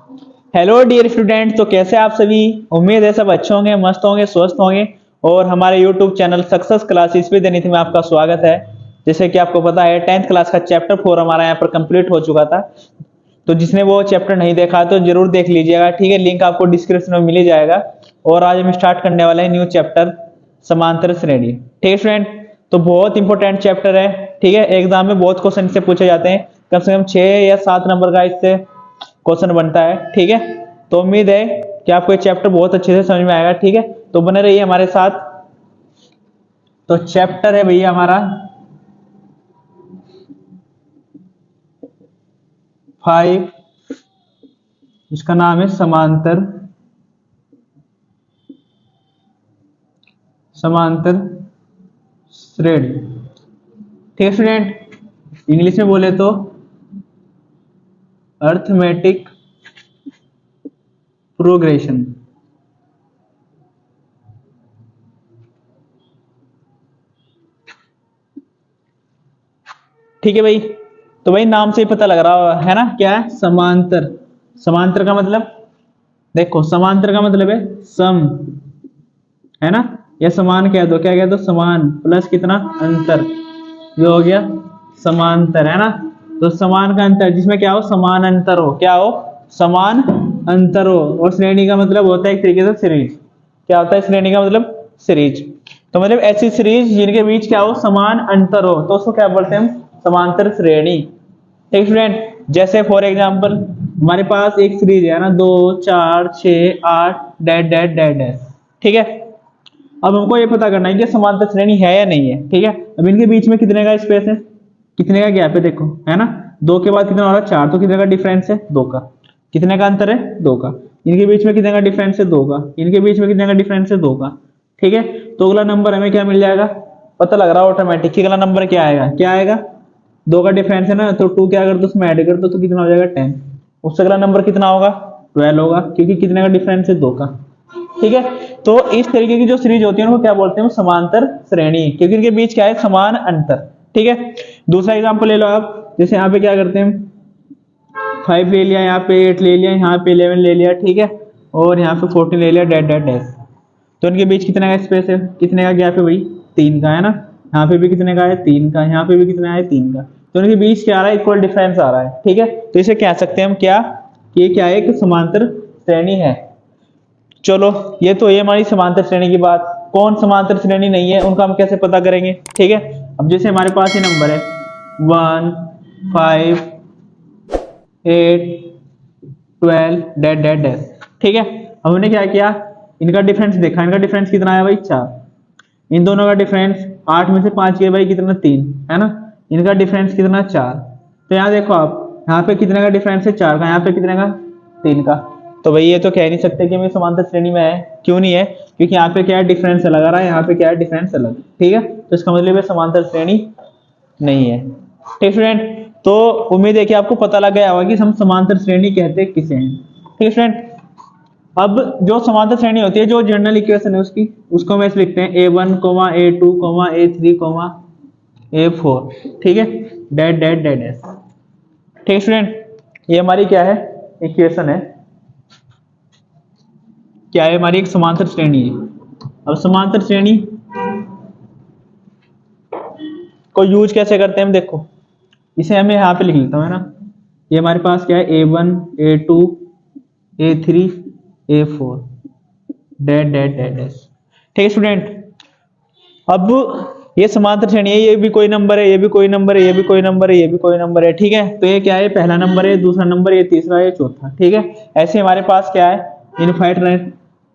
Hello dear student, तो कैसे आप सभी। उम्मीद है सब अच्छे होंगे, मस्त होंगे, स्वस्थ होंगे। और हमारे यूट्यूब चैनल सक्सेस क्लासेस पे देने में आपका स्वागत है। जैसे कि आपको पता है 10th क्लास का चैप्टर 4 हमारा यहाँ पर कंप्लीट हो चुका था। तो जिसने वो चैप्टर नहीं देखा तो जरूर देख लीजिएगा, ठीक है। लिंक आपको डिस्क्रिप्शन में मिल ही जाएगा। और आज हम स्टार्ट करने वाले हैं न्यू चैप्टर समांतर श्रेणी, ठीक है स्टूडेंट। तो बहुत इंपॉर्टेंट चैप्टर है, ठीक है। एग्जाम में बहुत क्वेश्चन इससे पूछे जाते हैं, कम से कम 6 या 7 नंबर का इससे क्वेश्चन बनता है, ठीक है। तो उम्मीद है कि आपको ये चैप्टर बहुत अच्छे से समझ में आएगा, ठीक है। तो बने रहिए हमारे साथ। तो चैप्टर है भैया हमारा 5, इसका नाम है समांतर समांतर श्रेणी, ठीक है स्टूडेंट। इंग्लिश में बोले तो अर्थमेटिक प्रोग्रेशन, ठीक है भाई। तो भाई नाम से ही पता लग रहा है ना, क्या है समांतर। समांतर का मतलब देखो, समांतर का मतलब है सम, है ना। या समान कह दो, क्या कह दो, समान प्लस कितना अंतर, ये हो गया समांतर, है ना। तो समान का अंतर जिसमें क्या हो, समान अंतर हो, क्या हो, समान अंतर हो। और श्रेणी का मतलब होता है एक तरीके से सीरीज। क्या होता है श्रेणी का मतलब, सीरीज। तो मतलब ऐसी सीरीज जिनके बीच क्या हो, समान अंतर हो, तो उसको क्या बोलते हैं हम, समांतर श्रेणी। एक स्टूडेंट जैसे फॉर एग्जांपल हमारे पास एक सीरीज है ना, 2 4 6 8 डैट डैट डैट डैट, ठीक है। अब हमको ये पता करना है कि समांतर श्रेणी है या नहीं है, ठीक है। अब इनके बीच में कितने का स्पेस है, कितने का गैप है, देखो, है ना। 2 के बाद कितना हो रहा है, 4, तो कितने का डिफरेंस है, 2 का। कितने का अंतर है, 2 का। इनके बीच में कितने का डिफरेंस है, 2 का। इनके बीच में कितने का डिफरेंस है, 2 का, ठीक है। तो अगला नंबर हमें क्या मिल जाएगा, पता लग रहा है ऑटोमेटिक कि अगला नंबर क्या आएगा, क्या आएगा, 2 का डिफरेंस है ना, तो 2 क्या कर दो उसमें ऐड कर दो, तो कितना हो जाएगा 10। उससे अगला नंबर कितना होगा, 12 होगा, क्योंकि कितने का डिफरेंस है, 2 का, ठीक है। तो इस तरीके की जो सीरीज होती है उनको क्या बोलते हैं, समांतर श्रेणी, क्योंकि इनके बीच क्या है, समान अंतर, ठीक है। दूसरा एग्जांपल ले लो आप, जैसे यहाँ पे क्या करते हैं, 5 ले लिया, यहाँ पे 8 ले लिया, यहाँ पे 11 ले लिया, ठीक है। और यहाँ पे 14 ले लिया, डैट डैट डैश। तो इनके बीच कितने का स्पेस है, कितने का गैप है भाई, 3 का, है ना। यहाँ पे भी कितने का है, 3 का। यहाँ पे भी कितना है, 3 का। तो इनके बीच क्या आ रहा है, इक्वल डिफरेंस आ रहा है, ठीक है। तो इसे कह सकते हैं हम क्या, कि ये क्या है, एक समांतर श्रेणी है। चलो, ये तो ये हमारी समांतर श्रेणी की बात। कौन समांतर श्रेणी नहीं है उनका हम कैसे पता करेंगे, ठीक है। अब जैसे हमारे पास ये नंबर है 1 5 8 12 डैट डैट डैश, ठीक है। अब हमने क्या किया, इनका डिफरेंस देखा, इनका डिफरेंस कितना आया भाई, 4। इन दोनों का डिफरेंस 8 में से 5 गया भाई कितना, 3, है ना। इनका डिफरेंस कितना, 4। तो यहाँ देखो आप, यहाँ पे कितने का डिफरेंस है, 4 का। यहाँ पे कितने का, 3 का। तो भाई ये तो कह नहीं सकते कि हमें समांतर श्रेणी में है। क्यों नहीं है, क्योंकि यहाँ पे क्या है, डिफरेंस अलग आ रहा है, यहाँ पे क्या है, डिफरेंस अलग, ठीक है। तो इसका मतलब है समांतर श्रेणी नहीं है, ठीक फ्रेंड। तो उम्मीद है कि आपको पता लग गया होगा कि हम समांतर श्रेणी कहते किसे हैं, ठीक फ्रेंड। अब जो समांतर श्रेणी होती है, जो जनरल इक्वेशन है उसकी, उसको हम ऐसे लिखते हैं A1, A2, A3, A4, ठीक है, डैट डैट डैट डैट, ठीक स्टूडेंट। ये हमारी क्या है, इक्वेशन है, क्या है, हमारी एक समांतर श्रेणी है। अब समांतर श्रेणी को यूज कैसे करते हैं हम, देखो, इसे हमें यहाँ पे लिख लेता हूँ, है ना। ये हमारे पास क्या है, A1, A2, A3, A4, that that that dash, ठीक है स्टूडेंट। अब ये समांतर श्रेणी है, ये भी कोई नंबर है, ये भी कोई नंबर है, ये भी कोई नंबर है, ये भी कोई नंबर है, ठीक है। तो ये क्या है, पहला नंबर है, दूसरा नंबर, ये तीसरा है, चौथा, ठीक है। ऐसे हमारे पास क्या है,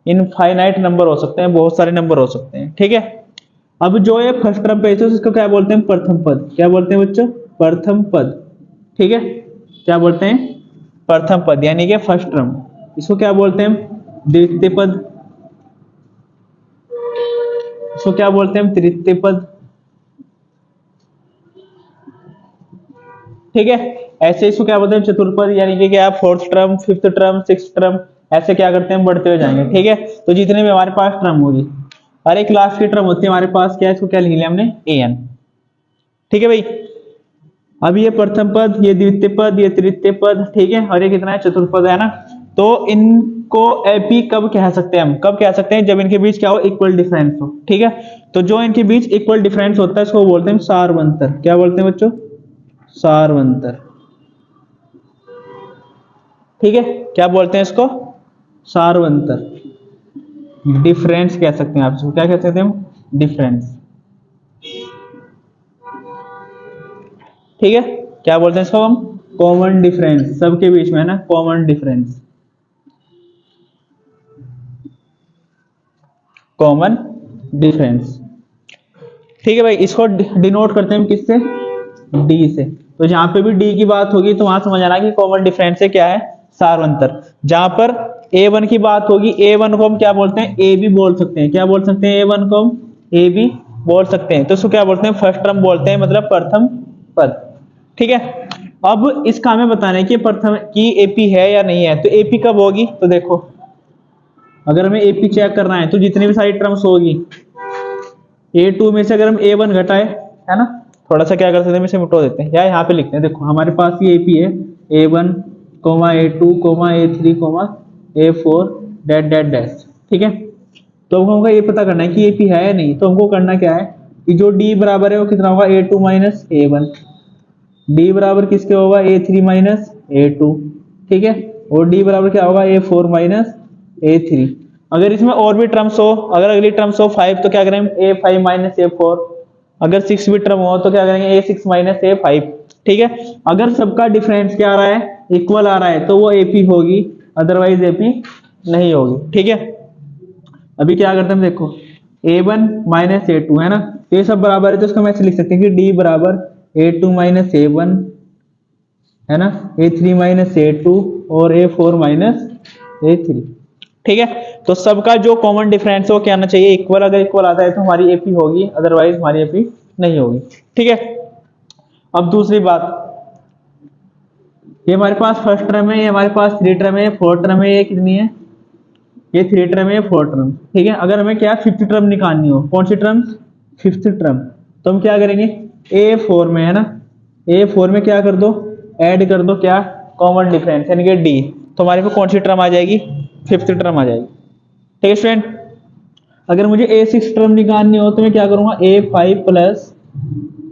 इनफाइनाइट नंबर हो सकते हैं, बहुत सारे नंबर हो सकते हैं, ठीक है। अब जो ये फर्स्ट क्रम पे है उसको क्या बोलते हैं, प्रथम पद। क्या बोलते हैं बच्चों, प्रथम पद, ठीक है। क्या बोलते हैं, प्रथम पद, यानी कि फर्स्ट क्रम। इसको क्या बोलते हैं, द्वितीय पद। इसको क्या बोलते हैं, तृतीय पद, ठीक है। ऐसे इसको क्या बोलते हैं, चतुर्पद, यानी कि क्या, fourth term, fifth term, six term, ऐसे क्या करते हैं, बढ़ते हुए जाएंगे, ठीक है। तो जितने भी हमारे पास टर्म होगी, हर एक लास्ट की टर्म होती है हमारे पास, क्या है, इसको क्या लिख लिया हमने, an, ठीक है भाई। अब ये प्रथम पद, ये द्वितीय पद, ये तृतीय पद, ठीक है, और ये कितना है, चतुर्पद, है ना। तो इनको एपी कब कह सकते हैं हम, कब कह सकते हैं, जब इनके बीच क्या हो, इक्वल डिफरेंस हो। ठीक है, तो जो इनके बीच इक्वल डिफरेंस होता है इसको बोलते हैं सारवंतर। क्या बोलते हैं बच्चों, सारवंतर। ठीक है, क्या बोलते हैं इसको, सारवंतर। डिफरेंस कह सकते हैं आप इसको, क्या कह सकते हैं हम, डिफरेंस। ठीक है, क्या बोलते हैं इसको हम, कॉमन डिफरेंस, सबके बीच में है ना कॉमन डिफरेंस, कॉमन डिफरेंस। ठीक है भाई, इसको डिनोट करते हैं हम किससे, डी से। तो जहां पे भी डी की बात होगी तो वहां समझ आना कि कॉमन डिफरेंस से क्या है, सारवंतर। जहां पर A1 की बात होगी, A1 को हम क्या बोलते हैं, ए बी बोल सकते हैं। क्या बोल सकते हैं, A1 को हम ए बी बोल सकते हैं। तो इसको क्या बोलते हैं, फर्स्ट टर्म बोलते हैं, मतलब प्रथम पद। ठीक है, अब इसका हमें बताना है कि प्रथम की एपी है या नहीं है। तो एपी कब होगी, तो देखो अगर हमें एपी चेक करना है तो जितनी भी सारी टर्म्स होगी, A2 में से अगर हम A1 घटाए, है ना, थोड़ा सा क्या कर सकते हैं, इसे मिटो देते हैं या यहाँ पे लिखते हैं। देखो हमारे पास ये एपी है, A1 A2 A3 A4 that that dash. ठीक है, तो हमको ये पता करना है कि एपी है या नहीं। तो हमको करना क्या है कि जो डी बराबर है वो कितना होगा, A2 माइनस A1। डी बराबर किसके होगा, A3 माइनस A2। ठीक है, और डी बराबर क्या होगा, A4 माइनस A3। अगर इसमें और भी टर्म्स हो, अगर अगली टर्म्स हो 5 तो क्या करेंगे, A5 माइनस A4। अगर 6 भी टर्म हो तो क्या करेंगे, A6 माइनस A5। ठीक है, अगर सबका डिफरेंस क्या आ रहा है, इक्वल आ रहा है तो वो एपी होगी, अदरवाइज एपी नहीं होगी। ठीक है, अभी क्या करते हैं देखो, A1 माइनस A2 है ना, तो ये सब बराबर है तो इसको हम ऐसे लिख सकते हैं कि डी बराबर A2 माइनस A1, है ना, A3 माइनस A2 और A4 माइनस A3। ठीक है, तो सबका जो कॉमन डिफरेंस है वो क्या आना चाहिए, इक्वल। अगर इक्वल आता है तो हमारी एपी होगी, अदरवाइज हमारी एपी नहीं होगी। ठीक है, अब दूसरी बात, ये हमारे पास फर्स्ट टर्म है, ये हमारे पास थ्री टर्म है, फोर्थ टर्म है, ये कितनी है, ये थ्री टर्म है, फोर टर्म। ठीक है, अगर हमें क्या फिफ्थ टर्म निकालनी हो, कौन सी टर्म, फिफ्थ टर्म, तो हम क्या करेंगे, A4 में है ना, A4 में क्या कर दो, ऐड कर दो क्या, कॉमन डिफरेंस यानी कि डी। तो हमारे पास कौन सी टर्म आ जाएगी, फिफ्थ टर्म आ जाएगी। ठीक है स्टूडेंट, अगर मुझे A6 टर्म निकालनी हो तो मैं क्या करूंगा, A5 प्लस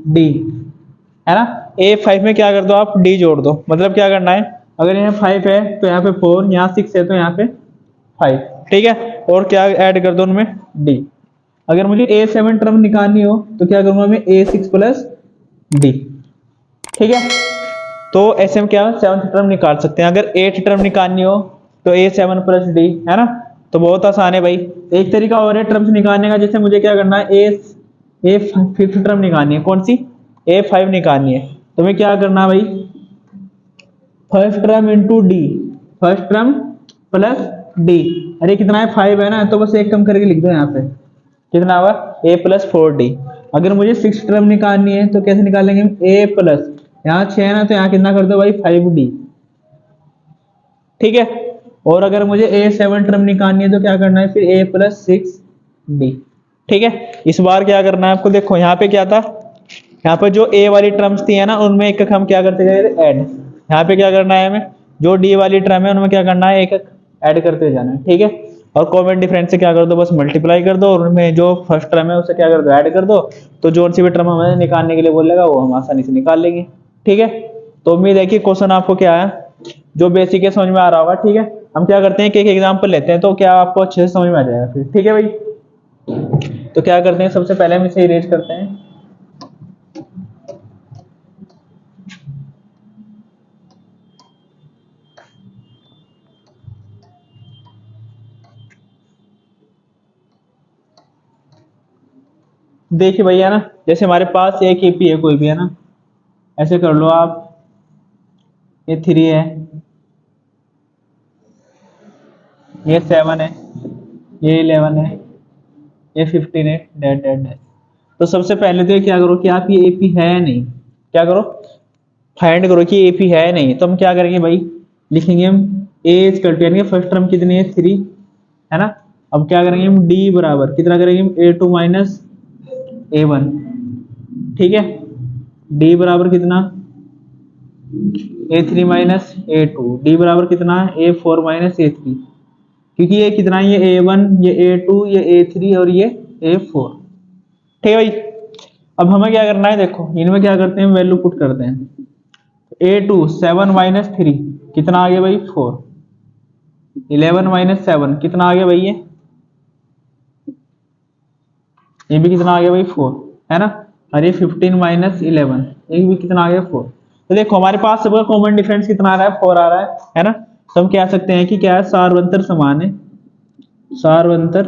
डी, है ना। A5 में क्या कर दो आप, डी जोड़ दो। मतलब क्या करना है, अगर यहाँ 5 है तो यहाँ पे 4, यहाँ 6 है तो यहाँ पे 5। ठीक है, और क्या ऐड कर दो उनमें, डी। अगर मुझे A7 टर्म निकालनी हो तो क्या करूंगा मैं, A6 प्लस डी। ठीक है, तो ऐसे हम क्या सेवंथ टर्म निकाल सकते हैं। अगर 8 टर्म निकालनी हो तो A7 प्लस डी, है ना। तो बहुत आसान है भाई। एक तरीका और है टर्म्स निकालने का, जैसे मुझे क्या करना है, ए फिफ्थ टर्म निकालनी है, कौन सी, A5 निकालनी है। तो मैं क्या करना भाई, first term into D, first term plus D. अरे कितना है, 5 है ना, तो बस एक कम करके लिख दो यहाँ पे, कितना होगा, A प्लस 4D। अगर मुझे सिक्स टर्म निकालनी है तो कैसे निकालेंगे, A प्लस, यहाँ 6 है ना तो यहाँ कितना कर दो भाई, 5D। ठीक है, और अगर मुझे A7 टर्म निकालनी है तो क्या करना है, फिर A प्लस 6D। ठीक है, इस बार क्या करना है आपको, देखो यहाँ पे क्या था, यहाँ पे जो A वाली टर्म्स थी है ना, उनमें एक एक हम क्या करते गए, ऐड। यहाँ पे क्या करना है हमें, जो D वाली टर्म है उनमें क्या करना है, एक एक ऐड करते जाना है। ठीक है, और कॉमन डिफरेंस से क्या कर दो, बस मल्टीप्लाई कर दो, और उनमें जो फर्स्ट टर्म है उसे क्या कर दो, ऐड कर दो। तो जो सी भी टर्म हमें निकालने के लिए बोलेगा वो हम आसानी से निकाल लेंगे। ठीक है, तो उम्मीद है कि क्वेश्चन आपको क्या है, जो बेसिक है समझ में आ रहा होगा। ठीक है, हम क्या करते हैं कि एक एग्जाम्पल लेते हैं तो क्या आपको अच्छे से समझ में आ जाएगा फिर। ठीक है भाई, तो क्या करते हैं, सबसे पहले हम इसे इरेज करते हैं। देखिए भैया ना, जैसे हमारे पास एक एपी है कोई भी, है ना, ऐसे कर लो आप, ये 3 है, ये 7 है, ये 11 है, ये 15 है, डेट डेट डेट। तो सबसे पहले तो ये क्या करो कि आप ये एपी है या नहीं, क्या करो, फाइंड करो कि एपी है या नहीं। तो हम क्या करेंगे भाई, लिखेंगे हम ए इक्वल टू, यानी फर्स्ट टर्म कितनी है, 3, है ना। अब क्या करेंगे हम, डी बराबर कितना करेंगे हम, A2 माइनस A1। ठीक है, डी बराबर कितना, A3 माइनस A2, डी बराबर कितना है A4 माइनस A3, क्योंकि ये कितना है, ये A1, ये A2, ये A3 और ये A4। ठीक है भाई। अब हमें क्या करना है, देखो इनमें क्या करते हैं, वैल्यू पुट करते हैं। A2 7 माइनस 3 कितना आ गया भाई 4, 11 माइनस 7 कितना आ गया भाई, ये भी कितना आ गया भाई 4, है ना। और ये 15 माइनस 11 ये भी कितना आ गया 4। तो देखो हमारे पास सबका कॉमन डिफरेंस कितना आ रहा है, 4 आ रहा है ना। तो हम कह सकते हैं कि क्या है, सार्वंतर समान है, सार्वंतर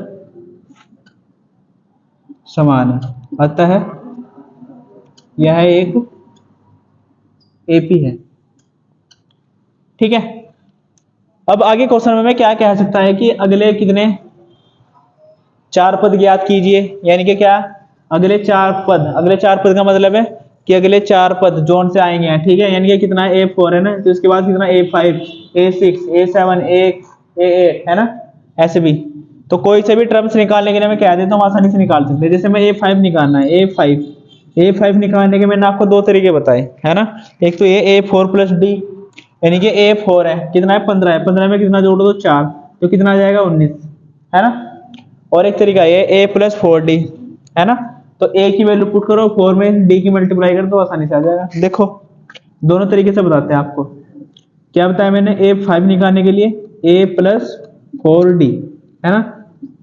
समान है, अतः यह एक एपी है। ठीक है। अब आगे क्वेश्चन में क्या कह सकता है कि अगले कितने 4 पद ज्ञात कीजिए, यानी कि क्या, अगले 4 पद, अगले 4 पद का मतलब है कि अगले 4 पद जोन से आएंगे। ठीक है, यानी कि कितना A4 है ना, तो इसके बाद कितना A5, A6, A7, A8 है ना, ऐसे भी। तो कोई से भी टर्म्स निकालने के लिए मैं कह देता हूँ, आसानी से निकाल सकते हैं। जैसे मैं A5 निकालना है, A5 निकालने के मैंने आपको 2 तरीके बताए, है ना। एक तो ये A4 प्लस डी, यानी कि A4 है, कितना है 15 है, 15 में कितना जोड़ दो 4, तो कितना आ जाएगा 19, है ना। और एक तरीका ये A प्लस 4D, है ना। तो A की वैल्यू पुट करो, 4 में D की मल्टीप्लाई कर दो, आसानी से आ जाएगा। देखो दोनों तरीके से बताते हैं आपको। क्या बताया मैंने, A5 निकालने के लिए A प्लस 4D, है ना।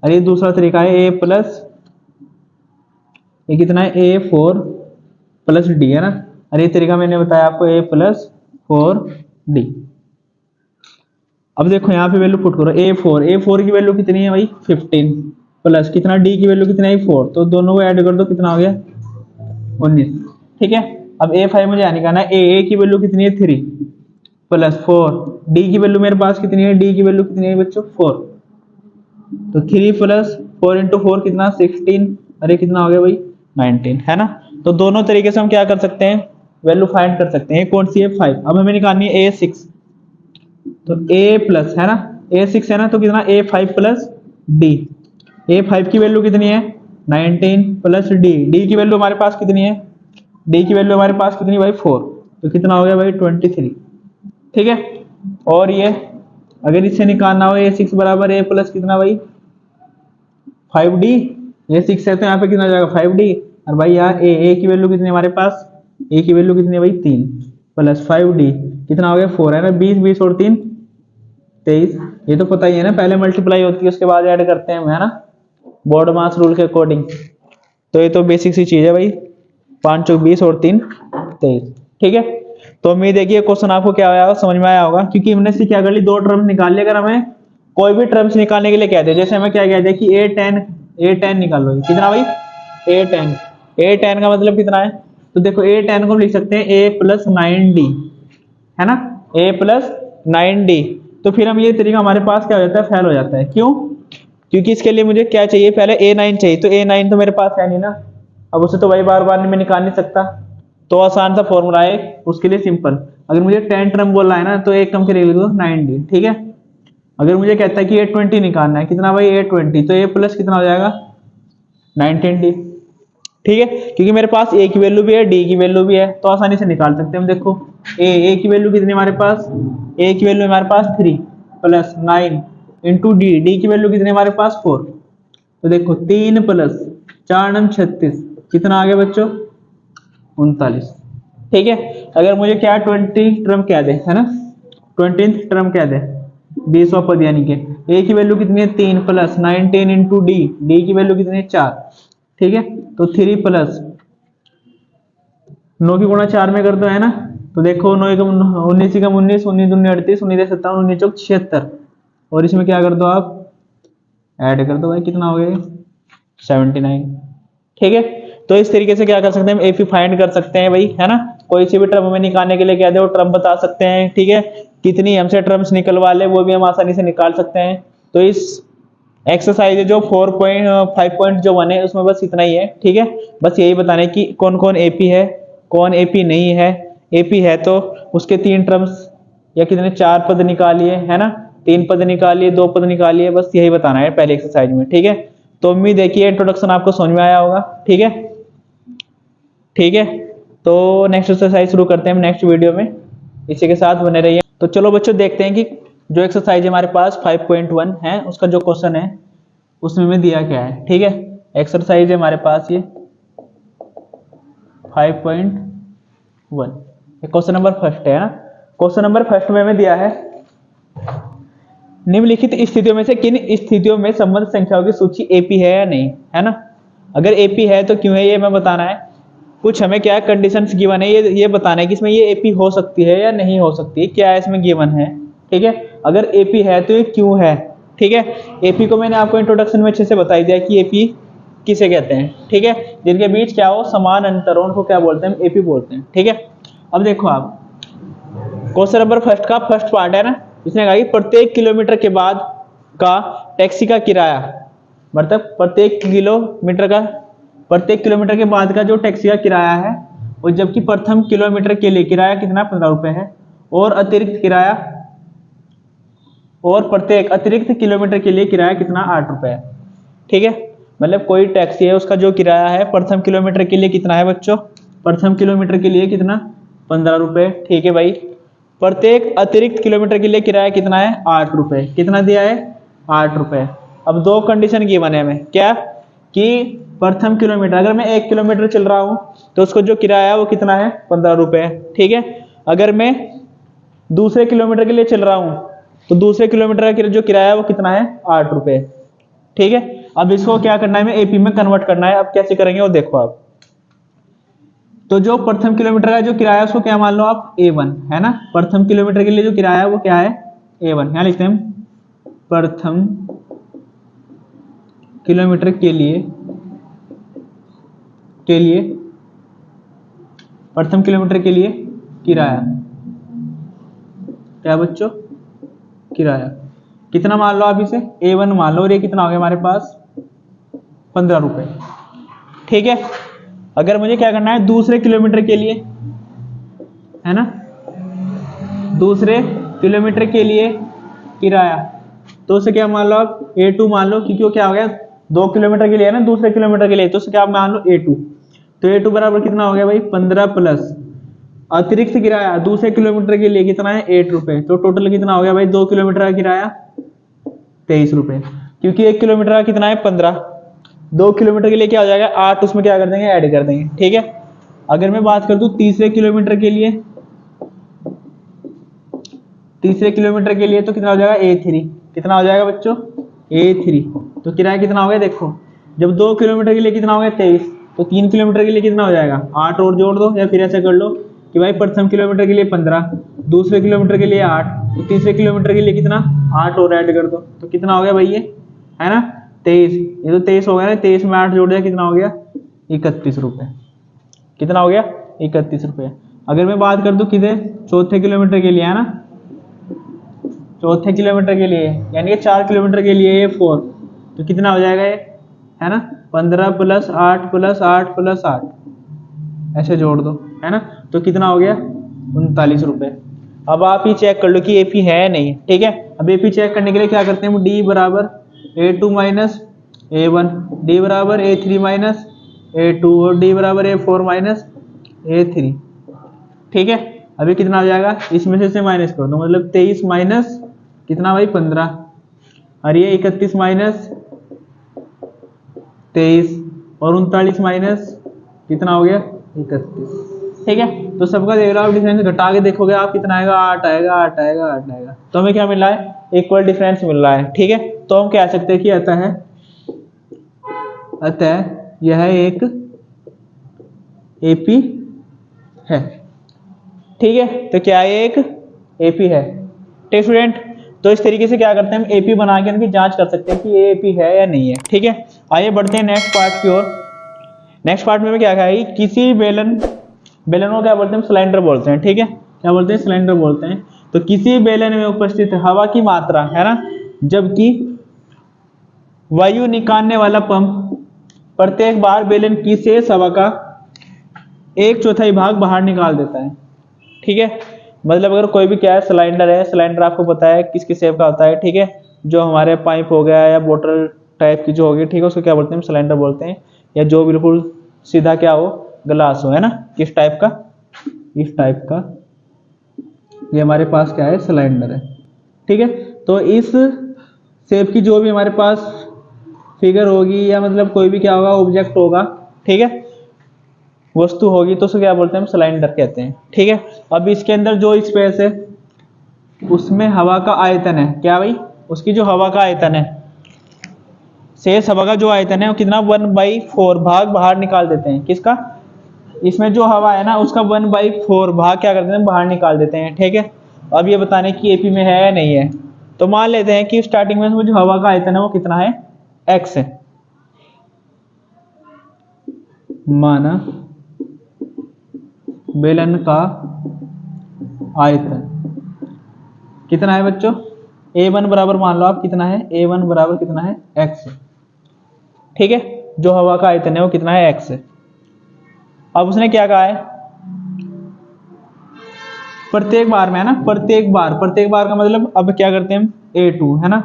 और ये दूसरा तरीका है A प्लस, ये कितना है A4 प्लस D, है ना। और ये तरीका मैंने बताया आपको A प्लस 4D। अब देखो यहाँ पे वैल्यू पुट करो, A4 की वैल्यू कितनी है भाई 15, प्लस कितना D की वैल्यू कितना है 4, तो दोनों को ऐड कर दो, कितना हो गया 19। ठीक है। अब A5 मुझे यहाँ निकालना है, A की वैल्यू कितनी है 3 प्लस 4, D की वैल्यू मेरे पास कितनी है, D की वैल्यू कितनी है बच्चों 4, तो 3 प्लस 4 इंटू 4 कितना 16, अरे कितना हो गया भाई 19, है ना। तो दोनों तरीके से हम क्या कर सकते हैं, वैल्यू फाइंड कर सकते हैं। कौन सी है 5, अब हमें निकालनी है A6, तो A प्लस, है ना, A6 है ना, तो कितना A5 प्लस D, A5 की वैल्यू कितनी है 19 प्लस D की वैल्यू हमारे पास कितनी है, D की वैल्यू हमारे पास कितनी भाई 4, तो कितना हो गया भाई 23। ठीक है। और ये अगर इससे निकालना हो A6 बराबर A प्लस कितना भाई 5D, A6 है तो यहाँ पे कितना जाएगा 5D, और भाई यहाँ A की वैल्यू कितनी है हमारे पास, A की वैल्यू कितनी है भाई 3 प्लस 5D कितना हो गया 4, है ना। 20 और 3 23, ये तो पता ही है ना, पहले मल्टीप्लाई होती है उसके बाद ऐड करते हैं, है ना, बोर्ड मास रूल के अकॉर्डिंग। तो ये तो बेसिक सी चीज है भाई, 5 चौक 20 और 3 23। ठीक है। तो उम्मीद है कि ये क्वेश्चन आपको क्या आया, समझ में आया होगा, क्योंकि हमने से क्या कर ली, 2 टर्म्स निकाल ली। अगर हमें कोई भी टर्म्स निकालने के लिए कहते हैं, जैसे हमें क्या कहते हैं कि A10 निकाल लो, कितना भाई A10 का मतलब कितना है, तो देखो A10 को हम लिख सकते हैं A प्लस 9D, है ना, A प्लस 9D। तो फिर हम ये तरीका हमारे पास क्या हो जाता है, फेल हो जाता है। क्यों, क्योंकि इसके लिए मुझे क्या चाहिए, पहले A9 चाहिए, तो A9 तो मेरे पास है नहीं ना, अब उसे तो भाई बार बार मैं निकाल नहीं सकता। तो आसान सा फॉर्मूला है उसके लिए, सिंपल। अगर मुझे 10 टर्म बोलना है ना, तो एक टर्म के लिए लिख दो 9D। ठीक है। अगर मुझे कहता है कि A20 निकालना है, कितना भाई A20, तो A प्लस कितना हो जाएगा 19D। ठीक है, क्योंकि मेरे पास A की वैल्यू भी है, D की वैल्यू भी है, तो आसानी से निकाल सकते हैं हम। देखो A की वैल्यू कितनी हमारे पास, A की वैल्यू हमारे पास 3 प्लस 9 इंटू D की वैल्यू कितनी हमारे पास 4, तो देखो 3 प्लस 4 9 36 कितना आ गया बच्चों 39। ठीक है। अगर मुझे क्या 20 टर्म क्या दे, है ना, 20th टर्म क्या दे 20वां पद, यानी कि A की वैल्यू कितनी है 3 प्लस 19 इंटू D की वैल्यू कितनी है 4। ठीक है। तो 3 प्लस 9 की गुणा 4 में कर दो, है ना। तो देखो 9 कम 19 कम 19, 19 दूनी 38, 19 57, 19 चौक 76, और इसमें क्या कर दो आप ऐड कर दो भाई, कितना हो गया 79। ठीक है। तो इस तरीके से क्या कर सकते हैं हम एपी फाइंड कर सकते हैं भाई, है ना। कोई सी भी टर्म हमें निकालने के लिए कहते हैं वो टर्म बता सकते हैं। ठीक है। कितनी हमसे टर्म्स निकलवा ले वो भी हम आसानी से निकाल सकते हैं। तो इस एक्सरसाइज जो 4.5.1 है उसमें बस इतना ही है। ठीक है। बस यही बताने की कौन कौन एपी है, कौन एपी नहीं है। एपी है तो उसके 3 टर्म्स या कितने 4 पद निकालिए, है ना, 3 पद निकालिए, 2 पद निकालिए, बस यही बताना है पहले एक्सरसाइज में। ठीक है। तो उम्मीद है कि इंट्रोडक्शन आपको समझ में आया होगा। ठीक है। ठीक है। तो नेक्स्ट एक्सरसाइज शुरू करते हैं हम नेक्स्ट वीडियो में। इसी के साथ बने रहिए। तो चलो बच्चों देखते हैं कि जो एक्सरसाइज हमारे पास 5.1 है उसका जो क्वेश्चन है उसमें हमें दिया क्या है। ठीक है, एक्सरसाइज है हमारे पास ये 5.1, क्वेश्चन नंबर फर्स्ट है ना। क्वेश्चन नंबर फर्स्ट में हमें दिया है निम्नलिखित स्थितियों में से किन स्थितियों में संबंध संख्याओं की सूची एपी है या नहीं, है ना। अगर एपी है तो क्यों है ये हमें बताना है। कुछ हमें क्या कंडीशंस गिवन है ये बताना है कि इसमें ये एपी हो सकती है या नहीं हो सकती, क्या है इसमें गिवन है। ठीक है, अगर एपी है तो ये क्यों है। ठीक है, एपी को मैंने आपको इंट्रोडक्शन में अच्छे से बता दिया कि एपी किसे कहते हैं। ठीक है, जिनके बीच क्या हो समान अंतर हो उनको क्या बोलते हैं, एपी बोलते हैं। ठीक है, अब देखो आप क्वेश्चन नंबर फर्स्ट का फर्स्ट पार्ट है ना, इसने कहा कि प्रत्येक किलोमीटर के बाद का टैक्सी का किराया, मतलब प्रत्येक किलोमीटर के बाद का जो टैक्सी का किराया है, और जबकि प्रथम किलोमीटर के लिए किराया कितना 15 रुपए है, और अतिरिक्त किराया और प्रत्येक अतिरिक्त किलोमीटर के लिए किराया कितना 8 रुपए है। ठीक है, मतलब कोई टैक्सी है उसका जो किराया है प्रथम किलोमीटर के लिए कितना है बच्चों, प्रथम किलोमीटर के लिए कितना 15 रुपए। ठीक है भाई, प्रत्येक अतिरिक्त किलोमीटर के लिए किराया कितना है 8 रुपए, कितना दिया है 8 रुपए। अब दो कंडीशन गिवन है हमें, क्या कि प्रथम किलोमीटर अगर मैं 1 किलोमीटर चल रहा हूं तो उसको जो किराया है वो कितना है 15 रुपए। ठीक है, अगर मैं दूसरे किलोमीटर के लिए चल रहा हूं तो दूसरे किलोमीटर का जो किराया है वो कितना है 8 रुपए। ठीक है, अब इसको क्या करना है, हमें एपी में कन्वर्ट करना है। अब कैसे करेंगे वो देखो आप। तो जो प्रथम किलोमीटर का जो किराया है उसको क्या मान लो आप A1, है ना। प्रथम किलोमीटर के लिए जो किराया है वो क्या है A1, यहां लिखते हैं प्रथम किलोमीटर के लिए प्रथम किलोमीटर के लिए किराया, क्या बच्चों किराया कितना मान लो आप इसे A1 मान लो, और ये कितना हो गया हमारे पास 15 रुपए। ठीक है, अगर मुझे क्या करना है दूसरे किलोमीटर के लिए, है ना, दूसरे किलोमीटर के लिए किराया, तो उसे क्या मान लो आप A2 मान लो, क्योंकि वो क्या हो गया 2 किलोमीटर के लिए है ना, दूसरे किलोमीटर के लिए, तो उसे क्या मान लो A2। तो A2 बराबर कितना हो गया भाई 15 प्लस अतिरिक्त किराया दूसरे किलोमीटर के लिए कितना है 8 रुपए, तो टोटल कितना हो गया भाई 2 किलोमीटर का किराया 23 रुपए, क्योंकि 1 किलोमीटर का कितना है 15, 2 किलोमीटर के लिए क्या हो जाएगा 8, उसमें क्या कर देंगे ऐड कर देंगे। ठीक है, अगर मैं बात कर दूं तीसरे किलोमीटर के लिए तो कितना हो जाएगा A3, कितना हो जाएगा बच्चों A3। तो किराया कितना हो गया देखो, जब 2 किलोमीटर के लिए कितना हो गया 23, तो 3 किलोमीटर के लिए कितना हो जाएगा 8 और जोड़ दो, या फिर ऐसा कर लो कि भाई प्रथम किलोमीटर के लिए 15, दूसरे किलोमीटर के लिए 8, तो तीसरे किलोमीटर के लिए कितना 8 और ऐड कर दो, तो कितना हो गया भाई ये, है ना 23। ये तो 23 हो गया ना, 23 में 8 जोड़ दिया कितना हो गया 31 रुपए, कितना हो गया 31 रुपए। अगर मैं बात कर दूं किधर चौथे किलोमीटर के लिए, है ना, चौथे किलोमीटर के लिए यानी कि 4 किलोमीटर के लिए 4, तो कितना हो जाएगा ये, है ना 15 प्लस 8 प्लस 8 प्लस 8, ऐसे जोड़ दो, है ना, तो कितना हो गया 39 रुपए। अब आप ये चेक कर लो कि एपी है या नहीं। ठीक है, अब एपी चेक करने के लिए क्या करते हैं, डी बराबर A2 माइनस A1, डी बराबर A3 माइनस A2, और डी बराबर A4 माइनस A3। ठीक है, अभी कितना हो जाएगा, इसमें से माइनस कर दो, मतलब 23 माइनस कितना भाई 15, और ये 31 माइनस 23, और 39 माइनस कितना हो गया 31। ठीक है, तो सबका देख रहा हो डिफरेंस घटा के देखोगे आप कितना आएगा 8 आएगा 8 आएगा 8 आएगा, तो हमें क्या मिल रहा है इक्वल डिफरेंस मिल रहा है। ठीक है, तो हम कह सकते हैं कि अतः यह एक एपी है। ठीक है, तो क्या ये एक एपी है। ठीक स्टूडेंट, तो इस तरीके से क्या करते हैं हम एपी बना के उनकी जांच कर सकते हैं कि ये एपी है या नहीं है। ठीक है, आइए बढ़ते हैं नेक्स्ट पार्ट की ओर। नेक्स्ट पार्ट में क्या है, किसी बेलन को क्या बोलते हैं सिलेंडर बोलते हैं। ठीक है, क्या बोलते हैं सिलेंडर बोलते हैं। तो किसी बेलन में उपस्थित हवा की मात्रा, है ना, जबकि वायु निकालने वाला पंप प्रत्येक बार बेलन की शेष हवा का 1/4 भाग बाहर निकाल देता है। ठीक है, मतलब अगर कोई भी क्या है सिलेंडर है, सिलेंडर आपको पता है किसकी शेप का होता है। ठीक है, जो हमारे पाइप हो गया या बोतल टाइप की जो होगी, ठीक है, उसको क्या बोलते हैं सिलेंडर बोलते हैं, या जो बिल्कुल सीधा क्या हो ग्लास हो, है ना, किस टाइप का, इस टाइप का ये हमारे पास क्या है, सिलेंडर है। ठीक है, तो इस शेप की जो भी हमारे पास फिगर होगी या मतलब कोई भी क्या होगा, ऑब्जेक्ट होगा, ठीक है, वस्तु होगी, तो उसे क्या बोलते हैं, हम सिलेंडर कहते हैं। ठीक है, अब इसके अंदर जो स्पेस है उसमें हवा का आयतन है, क्या भाई, उसकी जो हवा का आयतन है, शेष हवा का जो आयतन है वो कितना, 1/4 भाग बाहर निकाल देते हैं। किसका, इसमें जो हवा है ना उसका 1/4 भाग क्या करते हैं, बाहर निकाल देते हैं। ठीक है, अब ये बताने की एपी में है या नहीं है। तो मान लेते हैं कि स्टार्टिंग में जो हवा का आयतन है वो कितना है, x है। माना बेलन का आयतन कितना है बच्चों, A1 बराबर मान लो आप कितना है, A1 बराबर कितना है, x है। ठीक है, जो हवा का आयतन है वो कितना है, x है। अब उसने क्या कहा है, प्रत्येक बार में है ना, प्रत्येक बार का मतलब अब क्या करते हैं हम, A2 है ना,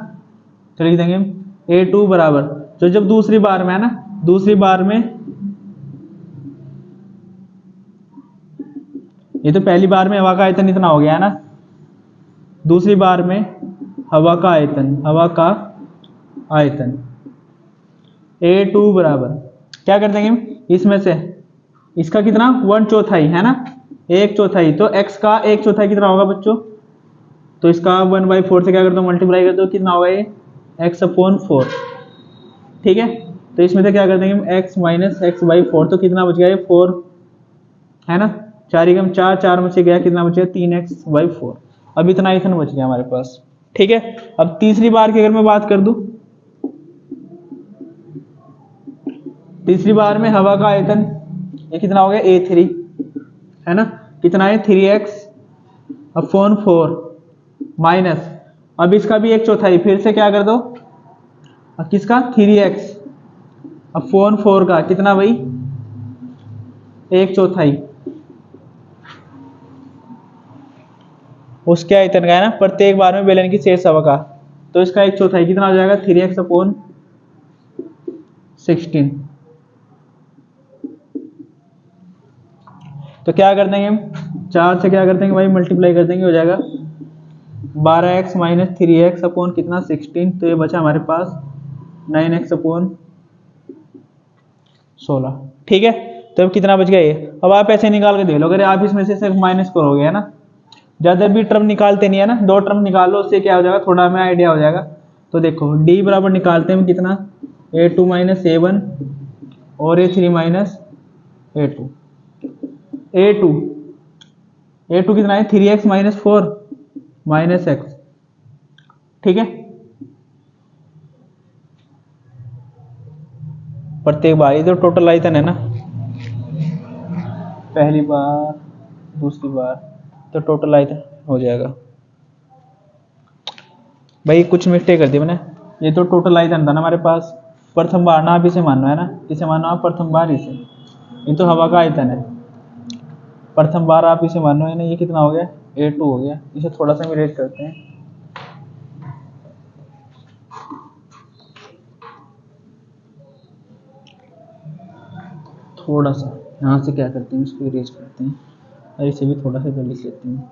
तो लिख देंगे हम A2 बराबर, तो जब दूसरी बार में है ना, दूसरी बार में, ये तो पहली बार में हवा का आयतन इतना हो गया है ना, दूसरी बार में हवा का आयतन A2 बराबर क्या कर देंगे हम, इसमें से इसका कितना, 1/4 है ना, 1/4, तो x का 1/4 कितना होगा बच्चों, तो इसका 1/4 से क्या कर दो, मल्टीप्लाई कर दो, कितना होगा ये, x/4। ठीक है, तो इसमें से क्या कर देंगे हम, x माइनस x/4, तो कितना बच गया, ये 4 है ना, 4 एकम 4, 4 में से गया कितना बच गया, 3x/4। अब इतना आयतन बच गया हमारे पास। ठीक है, अब तीसरी बार की अगर मैं बात कर दूं, तीसरी बार में हवा का आयतन ये कितना हो गया, A3 है ना, कितना है, 3x/4 माइनस, अब इसका भी 1/4, फिर से क्या कर दो, अब किसका, 3x/4 का कितना भाई, 1/4 उसके आयतन का है ना, प्रत्येक बार में बेलन की शेष हवा का, तो इसका 1/4 कितना हो जाएगा, 3x/16। तो क्या कर देंगे हम, 4 से क्या कर देंगे भाई, मल्टीप्लाई कर देंगे, हो जाएगा 12x माइनस 3x अपॉन कितना, 16, तो ये बचा हमारे पास 9x/16। ठीक है, तो अब कितना बच गया ये, अब आप ऐसे निकाल के देख लो, अगर आप इसमें से सिर्फ माइनस करोगे है ना, ज्यादा भी टर्म निकालते नहीं है ना, 2 टर्म निकाल लो, उससे क्या हो जाएगा, थोड़ा हमें आइडिया हो जाएगा। तो देखो d बराबर निकालते हैं कितना, A2 माइनस A1 और A3 माइनस A2, A2 कितना है, 3x/4 माइनस x। ठीक है, प्रत्येक बार, ये तो टोटल आयतन है ना, पहली बार दूसरी बार, तो टोटल आयतन हो जाएगा। भाई कुछ मिस्टेक कर दी मैंने, ये तो टोटल आयतन था ना हमारे पास, प्रथम बार ना आप इसे मानो है ना, इसे मानो आप प्रथम बार, इसे, ये तो हवा का आयतन है, प्रथम बार आप इसे मानो है ना, ये कितना हो गया, A2 हो गया। इसे थोड़ा सा इरेज करते हैं, थोड़ा सा यहाँ से क्या करते हैं, इसको इरेज करते हैं, और इसे भी थोड़ा सा जल्दी लेते हैं।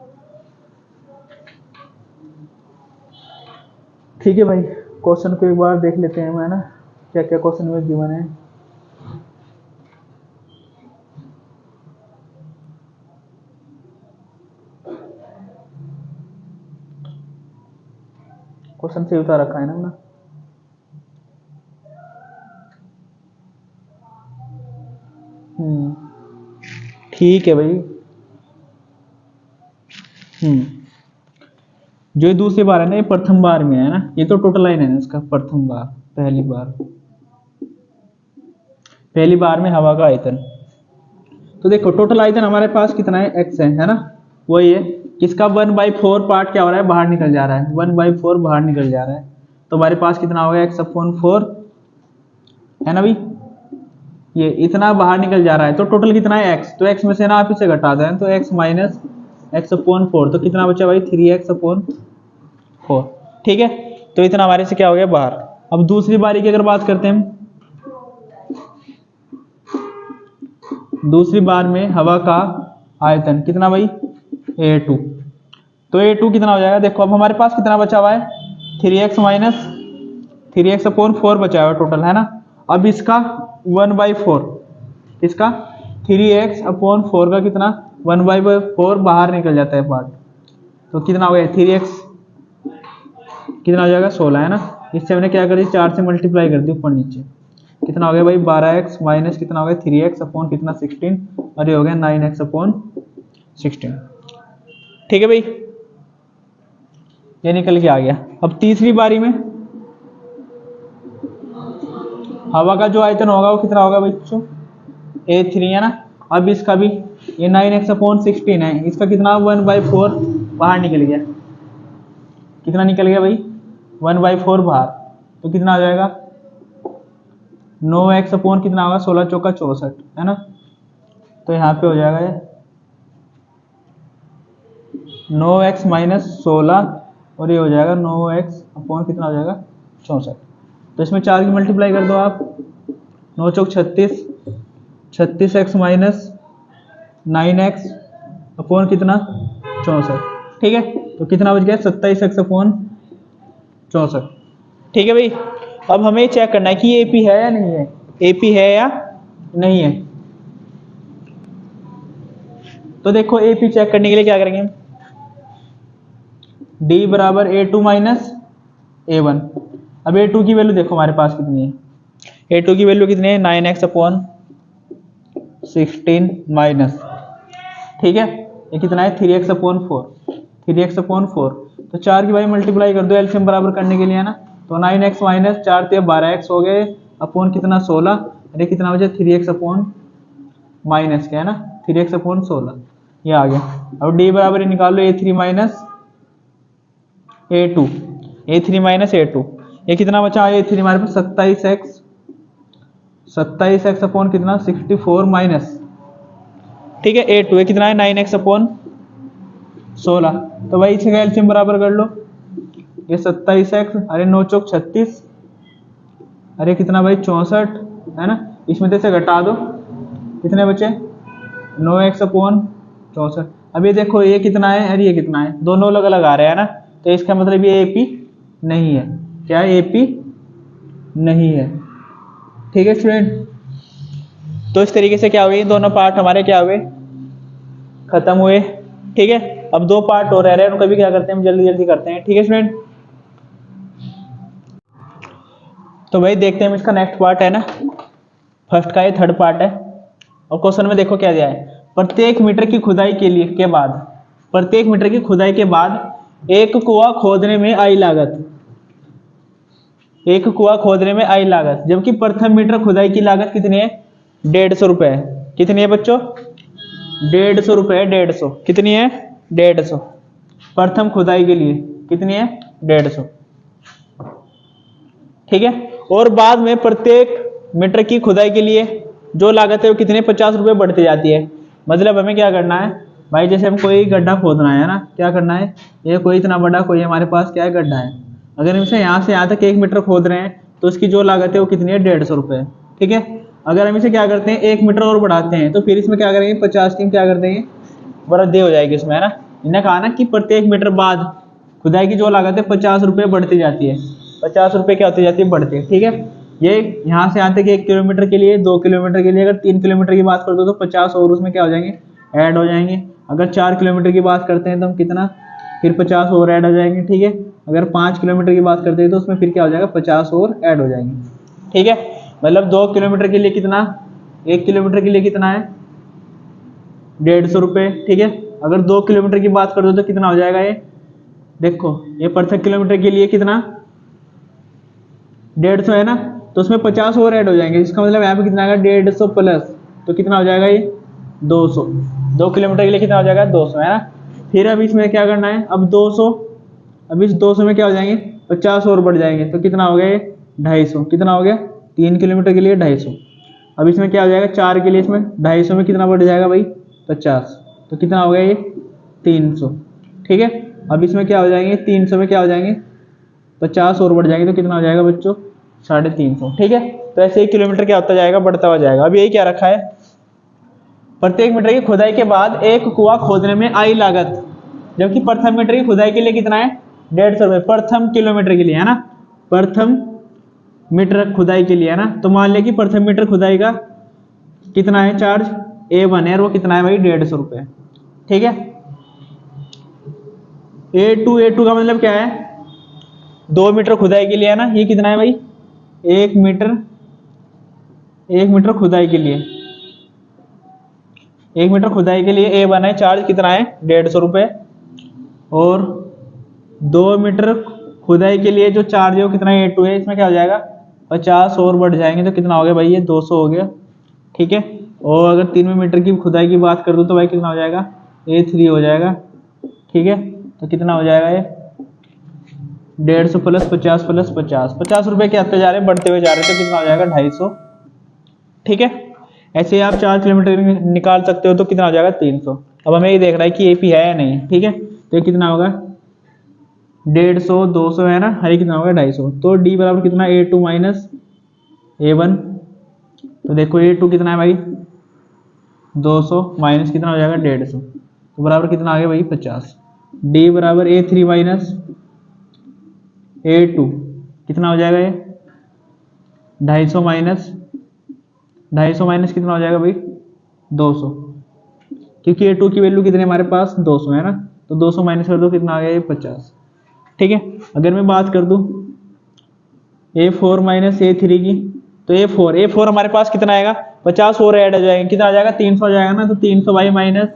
ठीक है भाई, क्वेश्चन को एक बार देख लेते हैं हम, है ना, क्या क्या क्वेश्चन में गिवन है। क्वेश्चन से उतार रखा है ना हमने, ठीक है भाई। जो दूसरी बार है ना, ये प्रथम बार में है ना, ये तो टोटल लाइन है ना इसका, प्रथम बार, पहली बार में हवा का आयतन। तो देखो टोटल आयतन हमारे पास कितना है, x है ना, वही है, इसका 1/4 पार्ट क्या हो रहा है, बाहर निकल जा रहा है, 1/4 बाहर निकल जा रहा है, तो हमारे पास कितना हो गया, x/4 है ना भाई, ये इतना बाहर निकल जा रहा है, तो टोटल कितना है, x, तो x में से ना आप इसे घटा दें, तो x माइनस x/4, तो कितना बचा भाई, 3x/4। ठीक है, तो इतना हमारे से क्या हो गया बाहर। अब दूसरी बारी की अगर बात करते हैं, दूसरी बार में हवा का आयतन कितना भाई, A2, तो A2 कितना हो जाएगा, देखो अब हमारे पास कितना बचा हुआ है, 3x माइनस 3x अपॉन 4 बचा हुआ है टोटल, है ना। अब इसका 1/4, इसका 3x अपॉन 4 का कितना 1/4 बाहर निकल जाता है पार्ट, तो कितना हो गया 3x कितना हो जाएगा 16, है ना। इससे हमने क्या कर दी 4 से मल्टीप्लाई कर दी ऊपर नीचे, कितना हो गया भाई 12x माइनस कितना हो गया 3x अपॉन कितना 16, और ये हो गया 9x अपॉन 16। ठीक है भाई, ये निकल के आ गया। अब तीसरी बारी में हवा का जो आयतन होगा वो कितना होगा बच्चों, A3, है ना। अब इसका भी ये 9x अपॉन 16 है, इसका कितना 1/4 बाहर निकल गया, कितना निकल गया भाई 1/4 बाहर, तो कितना आ जाएगा 9x अपॉन कितना होगा 16 चौका 64, है ना। तो यहाँ पे हो जाएगा ये 9x माइनस 16 और ये हो जाएगा 9x अपॉन कितना हो जाएगा 64। तो इसमें 4 की मल्टीप्लाई कर दो आप, 9 चौक 36, 36x माइनस 9x अपॉन कितना 64। ठीक है, तो कितना बच गया 27x अपॉन 64। ठीक है भाई, अब हमें चेक करना है कि ये AP है या नहीं है, AP है या नहीं है। तो देखो AP चेक करने के लिए क्या करेंगे, D बराबर A2 माइनस A1। अब A2 की वैल्यू देखो हमारे पास कितनी है, A2 की वैल्यू कितनी है 9x अपॉन 16 माइनस, ठीक है, ये कितना है 3x अपॉन 4, 3x अपॉन 4। तो 4 की भाई मल्टीप्लाई कर दो एलसीएम बराबर करने के लिए, है ना। तो 9x माइनस 4 से 12x हो गए अपॉन कितना 16, अरे कितना बचा 3x अपॉन माइनस क्या है ना 3x अपॉन 16, ये आ गया। अब D बराबर ही निकाल लो A3 minus A2, A3 minus A2, ये कितना बचा A3 हमारे पास 27x अपॉन कितना 64 माइनस, ठीक है, A2 ये कितना है 9x अपॉन 16। तो भाई इसे एलसीएम बराबर कर लो, ये 27x, अरे 9 चौक 36, अरे कितना भाई 64, है ना। इसमें से घटा दो, कितने बचे 9x अपॉन 64। अब ये देखो ये कितना है, अरे ये कितना है, दोनों अलग अलग आ रहे हैं ना, तो इसका मतलब ये AP नहीं है, क्या है AP नहीं है। ठीक है स्टूडेंट, तो इस तरीके से क्या हुए दोनों पार्ट हमारे क्या हुए खत्म हुए। ठीक है, अब 2 पार्ट और रह रहे हैं, उनको भी क्या करते हैं हम जल्दी जल्दी करते हैं। ठीक है स्टूडेंट, तो भाई देखते हैं इसका नेक्स्ट पार्ट है ना, फर्स्ट का ये थर्ड पार्ट है। और क्वेश्चन में देखो क्या दिया है, प्रत्येक मीटर की खुदाई के लिए के बाद, प्रत्येक मीटर की खुदाई के बाद एक कुआं खोदने में आई लागत, एक कुआं खोदने में आई लागत, जबकि प्रथम मीटर खुदाई की लागत कितनी है 150 रुपए है। कितनी है बच्चों 150 रुपए, 150 कितनी है 150, प्रथम खुदाई के लिए कितनी है 150। ठीक है, और बाद में प्रत्येक मीटर की खुदाई के लिए जो लागत है वो कितने 50 रुपए बढ़ती जाती है। मतलब हमें क्या करना है भाई, जैसे हम कोई गड्ढा खोदना है ना, क्या करना है, ये कोई इतना बड़ा कोई हमारे पास क्या है गड्ढा है, अगर हम इसे यहाँ से यहाँ तक 1 मीटर खोद रहे हैं तो उसकी जो लागत है वो कितनी है 150 रुपए। ठीक है, अगर हम इसे क्या करते हैं 1 मीटर और बढ़ाते हैं तो फिर इसमें क्या करेंगे 50 की क्या कर देंगे वृद्धि हो जाएगी इसमें, है ना। इन्हें कहा ना कि प्रत्येक मीटर बाद खुदाई की जो लागत है 50 रुपए बढ़ती जाती है, 50 रुपए क्या होती जाती है बढ़ती है। ठीक है, ये यहाँ से यहाँ तक 1 किलोमीटर के लिए, 2 किलोमीटर के लिए, अगर 3 किलोमीटर की बात कर दो तो 50 और उसमें क्या हो जाएंगे ऐड हो जाएंगे। अगर 4 किलोमीटर की बात करते हैं तो हम कितना फिर 50 और ऐड हो जाएंगे। ठीक है, अगर 5 किलोमीटर की बात करते हैं तो उसमें फिर क्या हो जाएगा 50 और ऐड हो जाएंगे। ठीक है, मतलब 2 किलोमीटर के लिए कितना, 1 किलोमीटर के लिए कितना है 150 रुपये। ठीक है, अगर 2 किलोमीटर की बात कर दो तो कितना हो जाएगा, ये देखो ये प्रत्येक किलोमीटर के लिए कितना 150 है ना, तो उसमें 50 और ऐड हो जाएंगे। इसका मतलब यहाँ पे कितना आएगा 150 प्लस, तो कितना हो जाएगा ये 200। 2 किलोमीटर के लिए कितना हो जाएगा 200, है ना। फिर अब इसमें क्या करना है, अब 200, अब इस 200 में क्या हो जाएंगे 50 और बढ़ जाएंगे, तो कितना हो गया ये 250, कितना हो गया 3 किलोमीटर के लिए 250। अब इसमें क्या हो जाएगा 4 के लिए, इसमें 250 में कितना बढ़ जाएगा भाई 50, तो कितना हो गया ये 300। ठीक है, अब इसमें क्या हो जाएंगे 300 में क्या हो जाएंगे 50 और बढ़ जाएंगे, तो कितना हो जाएगा बच्चों 350। ठीक है, तो ऐसे 1 किलोमीटर क्या होता जाएगा बढ़ता हुआ जाएगा। अब यही क्या रखा है, प्रत्येक मीटर की खुदाई के बाद एक कुआं खोदने में आई लागत, जबकि प्रथम मीटर की खुदाई के लिए कितना है 150 रुपये प्रथम किलोमीटर के लिए, है ना, प्रथम मीटर खुदाई के लिए, है ना। तो मान लिया कि प्रथम मीटर खुदाई का कितना है चार्ज A1 है और वो कितना है भाई 150 रुपये, ठीक है। A2 का मतलब क्या है 2 मीटर खुदाई के लिए, है ना, ये कितना है भाई 1 मीटर खुदाई के लिए, 1 मीटर खुदाई के लिए A1 है, चार्ज कितना है 150 रुपये, और 2 मीटर खुदाई के लिए जो चार्ज है वो कितना है A2 है, इसमें क्या हो जाएगा 50 और बढ़ जाएंगे तो कितना हो गया भाई ये 200 हो गया, ठीक है। और अगर 3 मीटर की खुदाई की बात कर दूं तो भाई कितना हो जाएगा A3 हो जाएगा, ठीक है। तो कितना हो जाएगा ये 150 प्लस 50 प्लस 50 रुपए के आते जा रहे हैं, बढ़ते हुए जा रहे हैं, तो कितना हो जाएगा 250, ठीक है। ऐसे ही आप 4 किलोमीटर निकाल सकते हो तो कितना हो जाएगा 300। अब हमें ये देखना है कि AP है या नहीं, ठीक है। तो ये कितना होगा 150 200 है ना, हरी कितना होगा 250। तो D बराबर कितना A2 माइनस A1, तो देखो A2 कितना है भाई 200 माइनस कितना हो जाएगा 150, तो बराबर कितना आ गया भाई 50। D बराबर A3 माइनस A2 कितना हो जाएगा ये 250 माइनस 250 माइनस कितना हो जाएगा भाई 200, क्योंकि A2 की वैल्यू कितनी है हमारे पास 200 है ना, तो 200 माइनस कर दो कितना आ गया ये 50, ठीक है। अगर मैं बात कर दूं A4 माइनस A3 की, तो A4 हमारे पास कितना आएगा 50 और ऐड हो जाएगा, कितना आ जाएगा 300 हो जाएगा ना, तो 300 भाई माइनस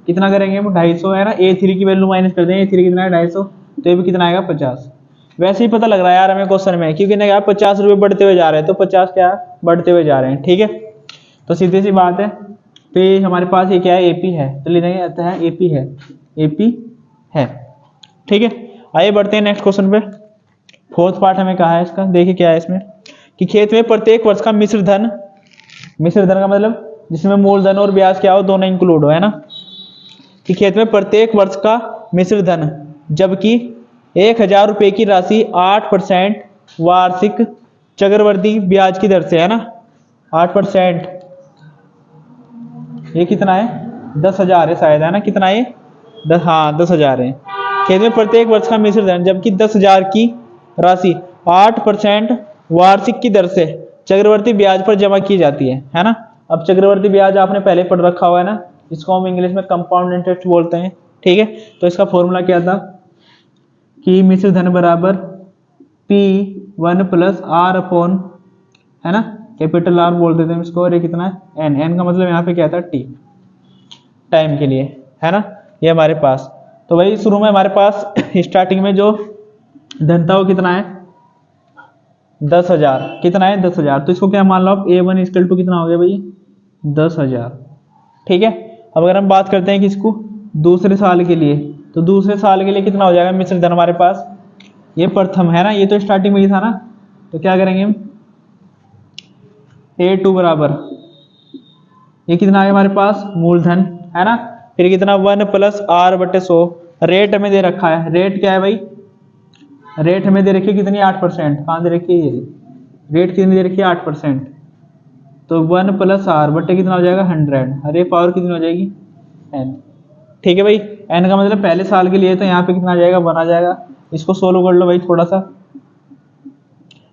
कितना करेंगे हम 250 है ना, A3 की वैल्यू माइनस कर देंगे, A3 कितना है 250, तो ये भी कितना आएगा 50। वैसे ही पता लग रहा है यार हमें क्वेश्चन में, क्योंकि ना यार 50 रुपये बढ़ते हुए जा रहे हैं, तो 50 क्या बढ़ते हुए जा रहे हैं, ठीक है। तो सीधी सी बात है, तो ये हमारे पास ये क्या है AP है, तो लिखेंगे आता है AP है, ठीक है। आइए बढ़ते हैं नेक्स्ट क्वेश्चन पे। फोर्थ पार्ट हमें कहा है इसका, देखिए क्या है इसमें कि खेत में प्रत्येक वर्ष का मिश्र धन का मतलब जिसमें मूलधन और ब्याज क्या हो दोनों इंक्लूड हो, है ना, कि खेत में प्रत्येक वर्ष का मिश्र धन जबकि 1000 रुपए की राशि 8% वार्षिक चक्रवृद्धि ब्याज की दर से, है ना, 8%, ये कितना है 10,000 है शायद, है ना, कितना है 10,000 है। खेत में प्रत्येक वर्ष का मिश्र धन जबकि 10,000 की राशि 8% वार्षिक की दर से चक्रवर्ती ब्याज पर जमा की जाती है ना। अब चक्रवर्ती ब्याज आपने पहले पढ़ रखा हुआ है ना, इसको हम इंग्लिश में कंपाउंड इंटरेस्ट बोलते हैं, ठीक है। तो इसका फॉर्मूला क्या था कि मिश्र धन बराबर P1 प्लस R अपॉन, है ना, कैपिटल R बोल देते हैं इसको, और ये कितना है N का मतलब यहाँ पे क्या था T, टाइम के लिए, है ना, ये हमारे पास। तो वही शुरू में हमारे पास स्टार्टिंग में जो धन था वो कितना है 10,000, कितना है 10,000, तो इसको क्या मान लो आप A1 इक्वल टू कितना हो गया भाई 10,000, ठीक है। अब अगर हम बात करते हैं कि इसको दूसरे साल के लिए, तो दूसरे साल के लिए कितना हो जाएगा मिश्र धन हमारे पास, ये प्रथम है ना, ये तो स्टार्टिंग में ही था ना, तो क्या करेंगे हम A2 बराबर ये कितना है हमारे पास मूलधन, है ना, फिर कितना 1 प्लस R बटे 100, रेट हमें दे रखा है, रेट क्या है भाई, रेट हमें दे रखी है कितनी 8%, कहाँ दे रखी है ये रेट कितनी दे रखी है 8%, तो 1 प्लस R बटे कितना हो जाएगा 100, अरे पावर कितनी हो जाएगी N, ठीक है भाई। N का मतलब पहले साल के लिए, तो यहाँ पे कितना आ जाएगा 1 आ जाएगा, इसको सोल्व कर लो भाई थोड़ा सा,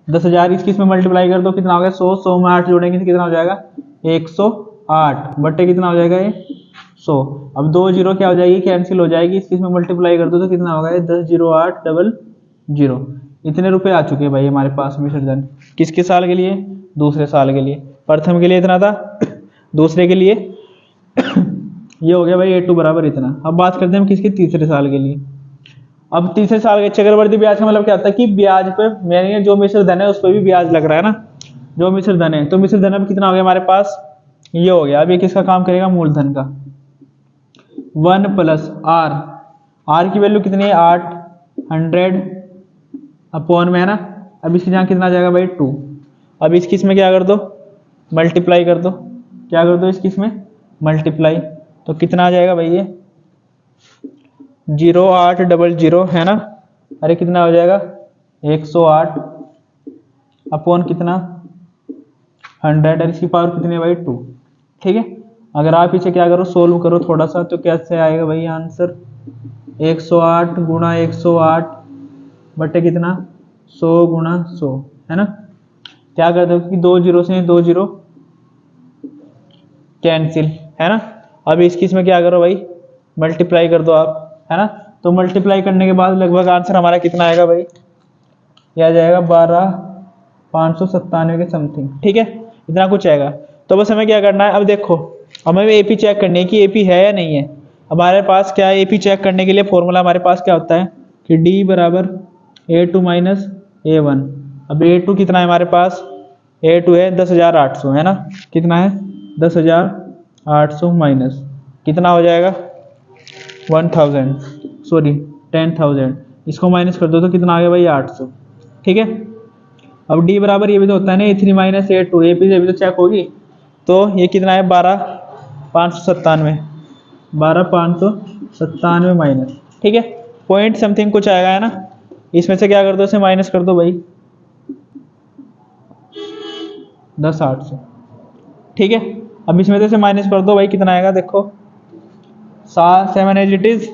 10,000 इसमें मल्टीप्लाई कर दो कितना हो गया 100 में 8 जोड़ेंगे तो कितना हो जाएगा 108 बटे कितना हो जाएगा ये 100। अब 2 जीरो क्या हो जाएगी कैंसिल हो जाएगी, इसमें मल्टीप्लाई कर दो तो कितना होगा ये 10,0800, इतने रुपए आ चुके हैं भाई हमारे पास मिश्र धन, किसके साल के लिए दूसरे साल के लिए, प्रथम के लिए इतना था, दूसरे के लिए ये हो गया भाई A2 बराबर इतना। अब बात करते हैं हम किसके तीसरे साल के लिए। अब तीसरे साल के चक्रवर्ती ब्याज का मतलब क्या होता है कि ब्याज पे यानी जो मिश्र धन है उस पर भी ब्याज लग रहा है ना, जो मिश्र धन है, तो मिश्र धन अब कितना हो गया हमारे पास ये हो गया। अब ये किसका काम करेगा मूलधन का, 1 प्लस R की वैल्यू कितनी है 800 अपॉन में, है ना। अब इसकी जगह कितना आ जाएगा भाई 2, अब इसकी इसमें क्या कर दो मल्टीप्लाई कर दो, क्या कर दो इसकी इसमें मल्टीप्लाई, तो कितना आ जाएगा भाई ये 0800, है ना, अरे कितना हो जाएगा 108 अपॉन कितना 100, और इसकी पावर कितनी है भाई 2, ठीक है। अगर आप इसे क्या करो सोल्व करो थोड़ा सा, तो कैसे आएगा भाई आंसर 108 गुणा 108 बटे कितना 100 गुणा 100, है ना। क्या कर दो कि 2 जीरो से 2 जीरो कैंसिल, है ना। अब इसमें क्या करो भाई, मल्टीप्लाई कर दो आप, है ना। तो मल्टीप्लाई करने के बाद लगभग आंसर हमारा कितना आएगा भाई, यह आ जाएगा 12,597 के समथिंग, ठीक है, इतना कुछ आएगा। तो बस हमें क्या करना है, अब देखो हमें एपी चेक करनी है कि एपी है या नहीं है। हमारे पास क्या है, एपी चेक करने के लिए फॉर्मूला हमारे पास क्या होता है कि डी बराबर A2 माइनस A1। अब A2 कितना है हमारे पास, A2 है 10,800, है ना। कितना है 10,800 माइनस कितना हो जाएगा 1000, सॉरी 10,000, इसको माइनस कर दो तो कितना आ गया भाई 800, ठीक है। अब डी बराबर ये भी तो होता है ना A3 minus A2, A P से भी तो चेक होगी। तो ये कितना है 12,597, 12,597 माइनस, ठीक है, पॉइंट समथिंग कुछ आएगा, है ना। इसमें से क्या कर दो, इसे माइनस कर दो भाई 10,800, ठीक है। अब इसमें से इसे माइनस कर दो भाई, कितना आएगा देखो 7 एज इट इज,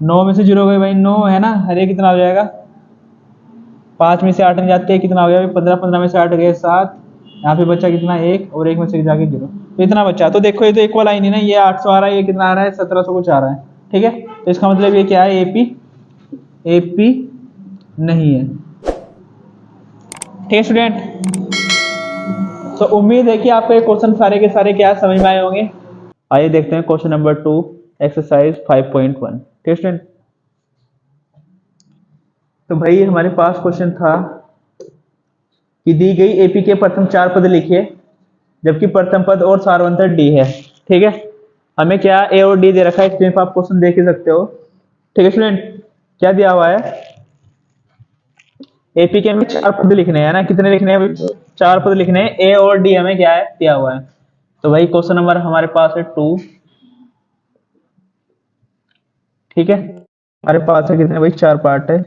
9 में से 0 गए भाई 9, है ना। हरे कितना हो जाएगा, 5 में से 8 नहीं जाते, कितना हो गया 15, 15 में से 8 गए 7, यहाँ पे बचा कितना 1 और 1 में से जाके 0, तो इतना बचा। तो देखो ये तो इक्वल आई नहीं ना, ये 800 आ रहा है, ये कितना आ रहा है 1700 कुछ आ रहा है, ठीक है। तो इसका मतलब ये क्या है, एपी नहीं है, ठीक है स्टूडेंट। तो उम्मीद है कि आपको ये क्वेश्चन सारे के सारे क्या समझ में आए होंगे। आइए देखते हैं क्वेश्चन नंबर 2 एक्सरसाइज 5.1, ठीक है स्टूडेंट। तो भाई हमारे पास क्वेश्चन था कि दी गई एपी के प्रथम 4 पद लिखिए जबकि प्रथम पद और सार्वंतर डी है, ठीक है। हमें क्या ए और डी दे रखा है, स्क्रीन पर आप क्वेश्चन देख ही सकते हो, ठीक है स्टूडेंट। क्या दिया हुआ है, एपी के हमें 4 पद लिखने हैं ना, कितने लिखने हैं 4 पद लिखने हैं, ए और डी हमें क्या है दिया हुआ है। तो भाई क्वेश्चन नंबर हमारे पास है 2, ठीक है। हमारे पास है कितने भाई 4 पार्ट है,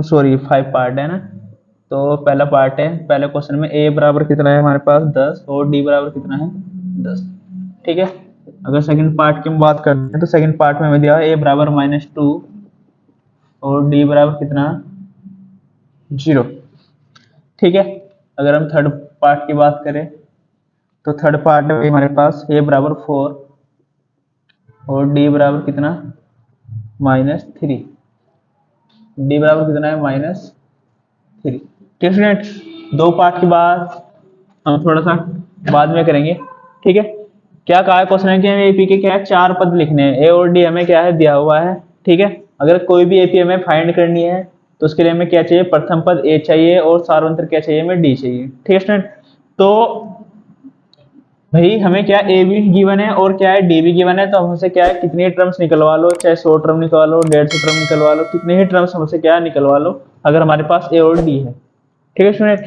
सॉरी 5 पार्ट है ना। तो पहला पार्ट है, पहले क्वेश्चन में ए बराबर कितना है हमारे पास 10 और डी बराबर कितना है 10, ठीक है। अगर सेकंड पार्ट की हम बात करते हैं तो सेकंड पार्ट में हमें दिया है ए बराबर -2 और डी बराबर कितना 0, ठीक है। अगर हम थर्ड पार्ट की बात करें तो थर्ड पार्ट में हमारे पास ए बराबर 4 और डी बराबर कितना -3, डी बराबर कितना है -3, ठीक है स्टूडेंट। 2 पार्ट की बात हम थोड़ा सा बाद में करेंगे, ठीक है। क्या कहा है क्वेश्चन है कि हमें एपी के क्या है 4 पद लिखने हैं, ए और डी हमें क्या है दिया हुआ है, ठीक है। अगर कोई भी एपी हमें फाइंड करनी है तो उसके लिए हमें क्या चाहिए, प्रथम पद ए चाहिए और सार्वंतर क्या चाहिए, हमें डी चाहिए, ठीक है स्टूडेंट। तो भाई हमें क्या ए भी गिवन है और क्या है डी भी गिवन है, तो हमसे क्या है कितनी टर्म्स निकलवा लो, चाहे 100 टर्म निकलवा लो, 150 टर्म निकलवा लो, कितने ही टर्म्स हमसे क्या निकलवा लो, अगर हमारे पास ए और डी है, ठीक है स्टूडेंट।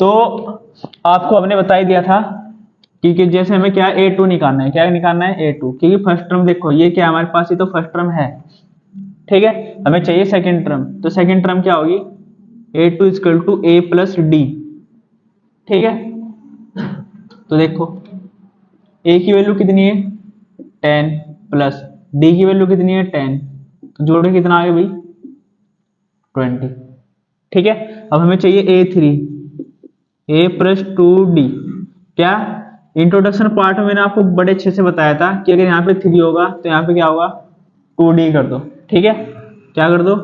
तो आपको हमने बता ही दिया था कि जैसे हमें क्या A2 निकालना है, क्या निकालना है A2, क्योंकि फर्स्ट टर्म देखो ये क्या हमारे पास, ये तो फर्स्ट टर्म है, ठीक है। हमें चाहिए सेकंड टर्म, तो सेकंड टर्म क्या होगी A2 equal to A plus D, ठीक है। तो देखो A की वैल्यू कितनी है 10 प्लस D की वैल्यू कितनी है 10, तो जोड़ कितना आ गया भाई 20, ठीक है। अब हमें चाहिए A3, A प्लस 2D, क्या इंट्रोडक्शन पार्ट में मैंने आपको बड़े अच्छे से बताया था कि अगर यहाँ पे 3 होगा तो यहाँ पे क्या होगा 2D कर दो, ठीक है। क्या कर दो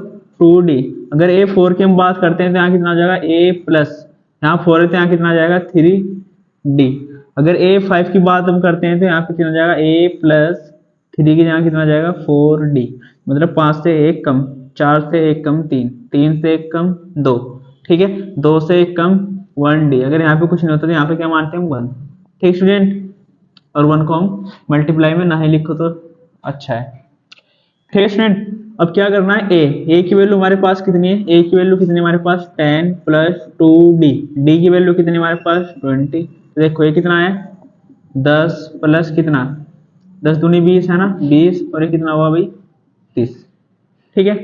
2D। अगर A4 की हम बात करते हैं तो यहाँ कितना हो जाएगा A प्लस, यहाँ 4 है तो यहाँ कितना आ जाएगा 3D। अगर A5 की बात हम करते हैं तो यहाँ पे कितना जाएगा A प्लस 3 की जगह कितना जाएगा 4D, मतलब 5 से 1 कम, 4 से 1 कम 3, 3 से 1 कम 2, ठीक है, 2 से 1 कम 1D। अगर यहाँ पे कुछ नहीं होता तो यहाँ पे क्या मानते हैं 1, ठीक स्टूडेंट। और 1 को हम मल्टीप्लाई में ना ही लिखो तो अच्छा है, ठीक स्टूडेंट। अब क्या करना है ए की वैल्यू हमारे पास कितनी है, ए की वैल्यू कितनी है हमारे पास 10 प्लस 2D, डी की वैल्यू कितनी है हमारे पास 20। तो देखो ये कितना है 10 प्लस कितना 10 दूनी 20 है ना 20, और ये कितना हुआ भाई 30, ठीक है।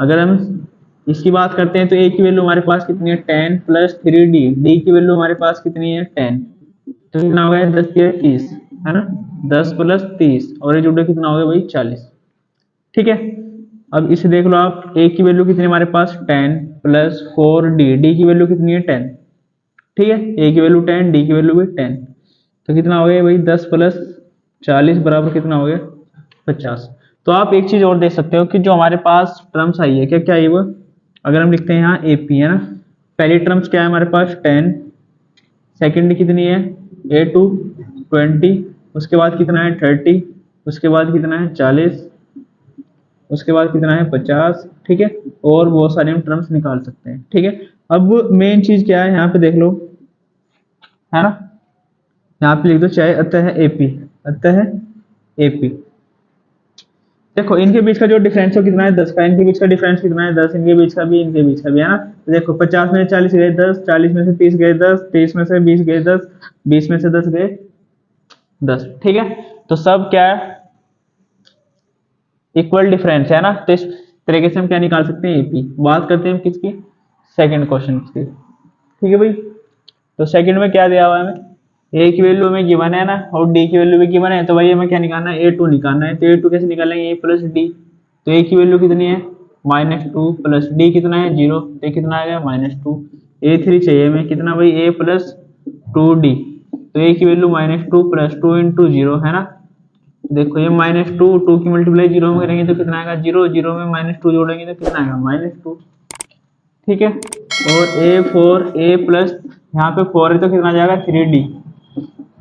अगर हम इसकी बात करते हैं तो ए की वैल्यू हमारे पास कितनी है 10 प्लस 3D, डी की वैल्यू हमारे पास कितनी है 10, तो कितना हो गया 10 30, है ना, 10 प्लस 30 और ये जुड़े कितना हो गया भाई 40, ठीक है। अब इसे देख लो आप, ए की वैल्यू कितनी है हमारे पास 10 प्लस 4d, डी की वैल्यू कितनी है 10। ठीक है, ए की वैल्यू 10, डी की वैल्यू भी 10, तो कितना हो गया भाई 10 प्लस 40 बराबर कितना हो गया 50। तो आप एक चीज और देख सकते हो कि जो हमारे पास टर्म्स आई है, क्या क्या आई वो, अगर हम लिखते हैं यहाँ एपी है ना, पहली टर्म्स क्या है हमारे पास 10, सेकंड कितनी है ए टू 20, उसके बाद कितना है 30, उसके बाद कितना है 40, उसके बाद कितना है 50। ठीक है, और बहुत सारे हम टर्म्स निकाल सकते हैं। ठीक है, अब मेन चीज क्या है यहाँ पे देख लो, है ना, यहाँ पे लिख दो चाहे अतः है एपी, अतः है एपी। देखो इनके बीच का जो डिफरेंस है कितना है 10 का, इनके बीच का डिफरेंस कितना है 10, इनके बीच का भी, इनके बीच का भी, है ना। तो देखो 50 में से 40 गए 10, 40 में से 30 गए 10, 30 में से 20 गए 10, 20 में से 10 गए 10। ठीक है, तो सब क्या है इक्वल डिफरेंस है ना, तो इस तरीके से हम क्या निकाल सकते हैं एपी। बात करते हैं हम किसकी, सेकंड क्वेश्चन की। ठीक है भाई, तो सेकंड में क्या दिया हुआ है हमें, ए की वैल्यू हमें गिवन है ना, और डी की वैल्यू भी गिवन है, तो भाई हमें क्या निकालना है ए टू निकालना है। तो ए टू कैसे निकालेंगे, ए प्लस डी, तो ए की वैल्यू कितनी है -2 प्लस डी कितना है 0, तो ये कितना आ गया -2। ए थ्री चाहिए हमें कितना भाई ए प्लस 2d, तो ए की वैल्यू -2 प्लस 2 इंटू जीरो है ना। देखो ये -2, 2 की मल्टीप्लाई जीरो में करेंगे तो कितना आएगा 0, जीरो में -2 जोड़ेंगे तो कितना आएगा -2। ठीक है, और ए प्लस यहाँ पे 4 है तो कितना आ जाएगा 3d,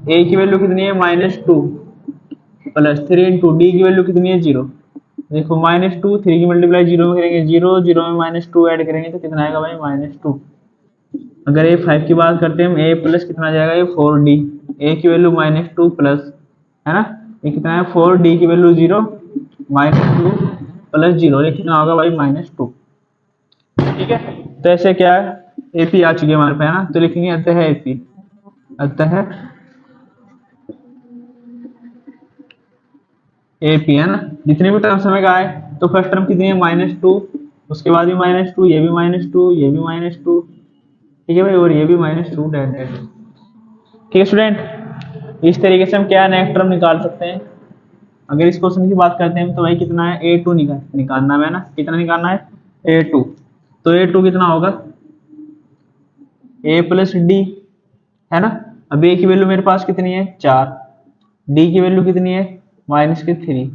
ए की वैल्यू कितनी है -2 प्लस 3 इंटू डी की वैल्यू कितनी है 0। देखो -2, 3 की मल्टीप्लाई जीरो में करेंगे 0, जीरो में -2 ऐड करेंगे तो कितना आएगा भाई -2। अगर ए 5 की बात करते हैं हम, ए प्लस कितना आ जाएगा ये 4d, ए की वैल्यू -2 प्लस, है ना, ये कितना है 4d की वैल्यू 0, -2 प्लस 0, ये कितना होगा भाई -2। ठीक है, तो ऐसे क्या है एपी आ चुकी है हमारे पे, है ना, तो लिखेंगे अतः एपी, अतः एपी, है ना। जितने भी टर्म्स हमें आए, तो फर्स्ट टर्म कितनी है -2, उसके बाद भी -2, ये भी -2, ये भी -2। ठीक है भाई, और ये भी -2 डैट डैट। ठीक है स्टूडेंट, इस तरीके से हम क्या नेक्स्ट टर्म निकाल सकते हैं। अगर इस क्वेश्चन की बात करते हैं तो भाई कितना है ए टू निकालना है ना, कितना निकालना है ए टू, तो ए टू कितना होगा ए प्लस डी, है ना। अब ए की वैल्यू मेरे पास कितनी है 4, डी की वैल्यू कितनी है -3,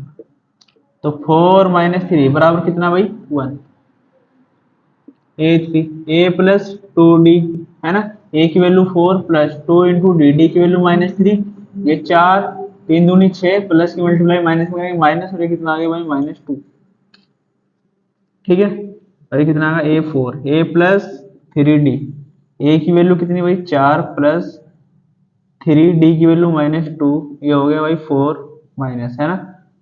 तो 4 - 3 बराबर कितना भाई 1, ए थ्री, ए प्लस 2d, है ना, ए की value 4 plus 2 into D, D की वैल्यू -3, ये 4, 3 दूनी 6, प्लस की मल्टीप्लाई माइनस में करेंगे माइनस, और ये कितना आ गया भाई -2। ठीक है, और ये कितना आ गया ए4, ए प्लस 3d, ए की वैल्यू कितनी भाई 4 प्लस 3d की वैल्यू -2, ये हो गया भाई 4 माइनस, है ना।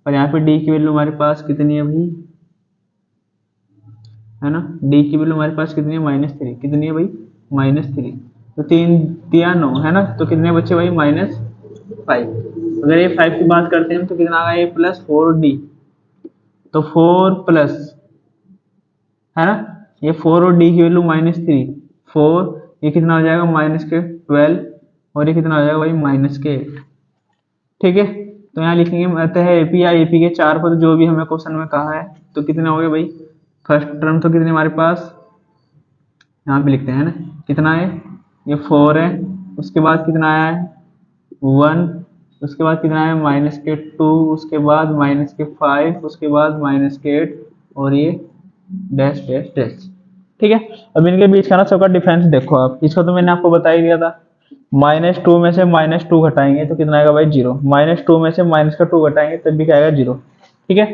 और यहाँ पे डी की वैल्यू हमारे पास कितनी है भाई, है ना, डी की वैल्यू हमारे पास कितनी है -3, कितनी है भाई -3, तो 3 दिया 9, है ना, तो कितने बच्चे भाई -5। अगर ये 5 की बात करते हैं तो कितना आ गया ए प्लस 4d, तो 4 प्लस, है ना, ये 4 और डी की वैल्यू -3, 4, ये कितना हो जाएगा -12, और ये कितना हो जाएगा भाई -8। ठीक है, तो यहाँ लिखेंगे अतः एपी या एपी के चार पद जो भी हमें क्वेश्चन में कहा है, तो कितने हो गए भाई, फर्स्ट टर्म तो कितने हमारे पास यहाँ पे लिखते हैं ना, कितना है ये 4 है, उसके बाद कितना आया है 1, उसके बाद कितना है -2, उसके बाद -5, उसके बाद -8, और ये डैश डैश डैश। ठीक है, अब इनके बीच का ना सबका डिफरेंस देखो आप, इसको तो मैंने आपको बता ही दिया था। -2 में से -2 घटाएंगे तो कितना आएगा भाई 0, -2 में से -2 घटाएंगे तब भी क्या आएगा 0। ठीक है,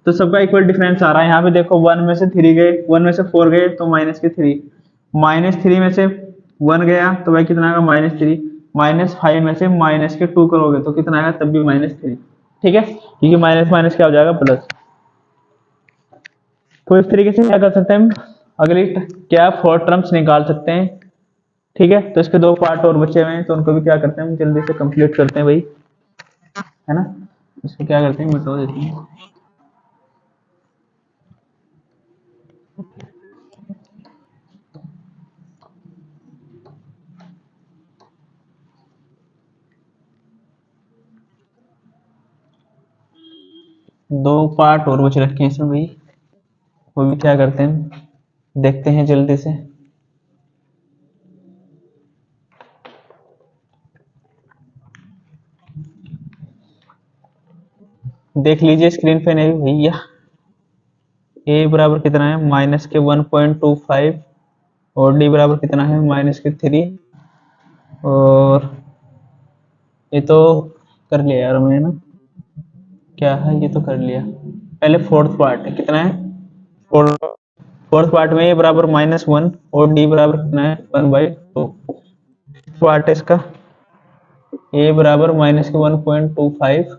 तो सबका इक्वल डिफरेंस आ रहा है। यहाँ पे देखो 1 में से 3 गए, 1 में से 4 गए तो -3, -3 में से 1 गया तो भाई कितना आएगा -3, -5 में से -2 करोगे तो कितना आएगा तब भी -3। ठीक है, क्योंकि माइनस माइनस क्या हो जाएगा प्लस। तो इस तरीके से क्या कर सकते हैं हम, अगली क्या 4 टर्म्स निकाल सकते हैं। ठीक है, तो इसके 2 पार्ट और बचे हुए हैं, तो उनको भी क्या करते हैं हम जल्दी से कंप्लीट करते हैं भाई, है ना। इसको क्या करते हैं मिटा देते हैं। दो पार्ट और बच रखे हैं इसमें भाई, वो भी क्या करते हैं देखते हैं जल्दी से। देख लीजिए स्क्रीन पे नहीं भैया। ए बराबर कितना है माइनस के 1.25 और डी बराबर कितना है माइनस के 3। और ये तो कर लिया यार हमने ना, क्या है ये तो कर लिया। पहले फोर्थ पार्ट है, कितना है फोर्थ पार्ट में ए बराबर -1 और डी बराबर कितना है 1/2 पार्ट है इसका। ए बराबर माइनस के 1.25,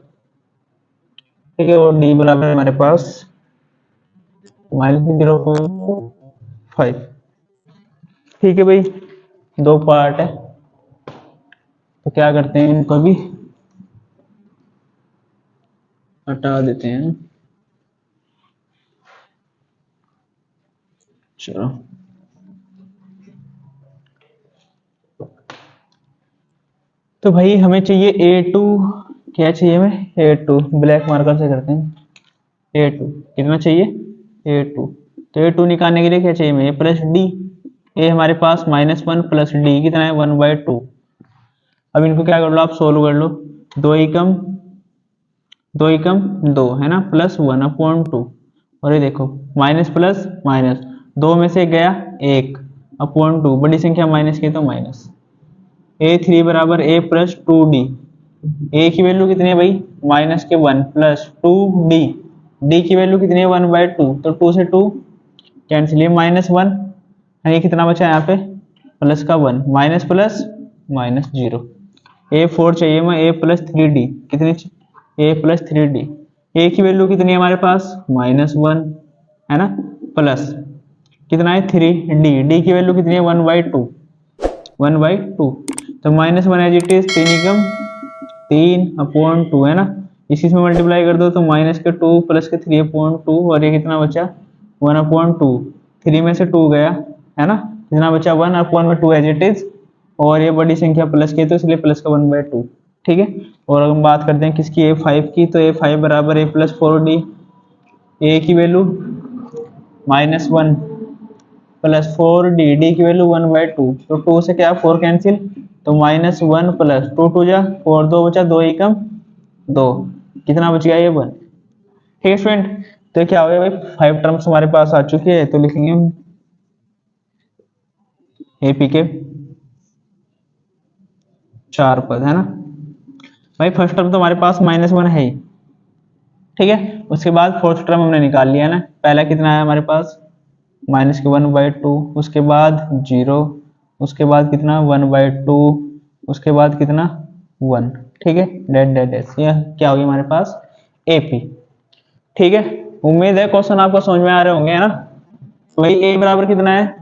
ठीक है, और डी बराबर है हमारे पास -0.5। ठीक है भाई, दो पार्ट है तो क्या करते हैं इनको भी हटा देते हैं। चलो तो भाई हमें चाहिए A2, क्या चाहिए हमें A2, ब्लैक मार्कर से करते हैं। A2 कितना चाहिए A2, तो A2 निकालने के लिए क्या चाहिए हमें प्लस डी। ए हमारे पास -1 प्लस डी कितना है 1/2। अब इनको क्या कर लो आप सोल्व कर लो, दो एकम दो एकम दो है ना, +1/2। और ये देखो माइनस प्लस माइनस, दो में से गया एक अपॉन 2, बड़ी संख्या माइनस की तो माइनस। A3 बराबर A प्लस 2D। ए की वैल्यू कितनी है भाई माइनस के 1 प्लस 2D। डी की वैल्यू कितनी है 1/2, तो 2 से 2 कैंसिल, ये -1, ये कितना बचा यहाँ पे प्लस का 1, माइनस प्लस माइनस 0। A4 चाहिए मैं A प्लस 3D, कितनी A प्लस 3D। ए की वैल्यू कितनी है हमारे पास -1 है ना, प्लस कितना है 3D, डी की वैल्यू कितनी है 1/2, 1/2। तो -1 एज इट इज 3/2 है ना, इसी में मल्टीप्लाई कर दो तो माइनस के 2 प्लस के 3/2, और ये कितना बचा 1/2। 3 में से 2 गया है ना, कितना बचा 1/2 एज इट इज, और ये बड़ी संख्या प्लस की तो इसलिए प्लस का 1/2। ठीक है, और अगर हम बात करते हैं किसकी A5 की, तो A5 बराबर A प्लस 4D। ए की वैल्यू -1 प्लस 4D, डी की वैल्यू 1/2, तो 2 से क्या 4 कैंसिल, तो -1 प्लस 2 2 जा 4, 2 बचा 2 एकम 2, कितना बच गया ये 1। ठीक है स्टूडेंट, तो क्या हो गया भाई 5 टर्म्स हमारे पास आ चुकी है, तो लिखेंगे हम एपी के 4 पद है ना। भाई फर्स्ट टर्म तो हमारे पास -1 है ही, ठीक है, उसके बाद फोर्थ टर्म हमने निकाल लिया ना, पहला कितना है हमारे पास माइनस के 1/2, उसके बाद 0, उसके बाद कितना 1/2, उसके बाद कितना 1। ठीक है, डेट डेट डेट ये क्या होगी हमारे पास एपी। ठीक है, उम्मीद है क्वेश्चन आपको समझ में आ रहे होंगे है ना। तो भाई ए बराबर कितना है,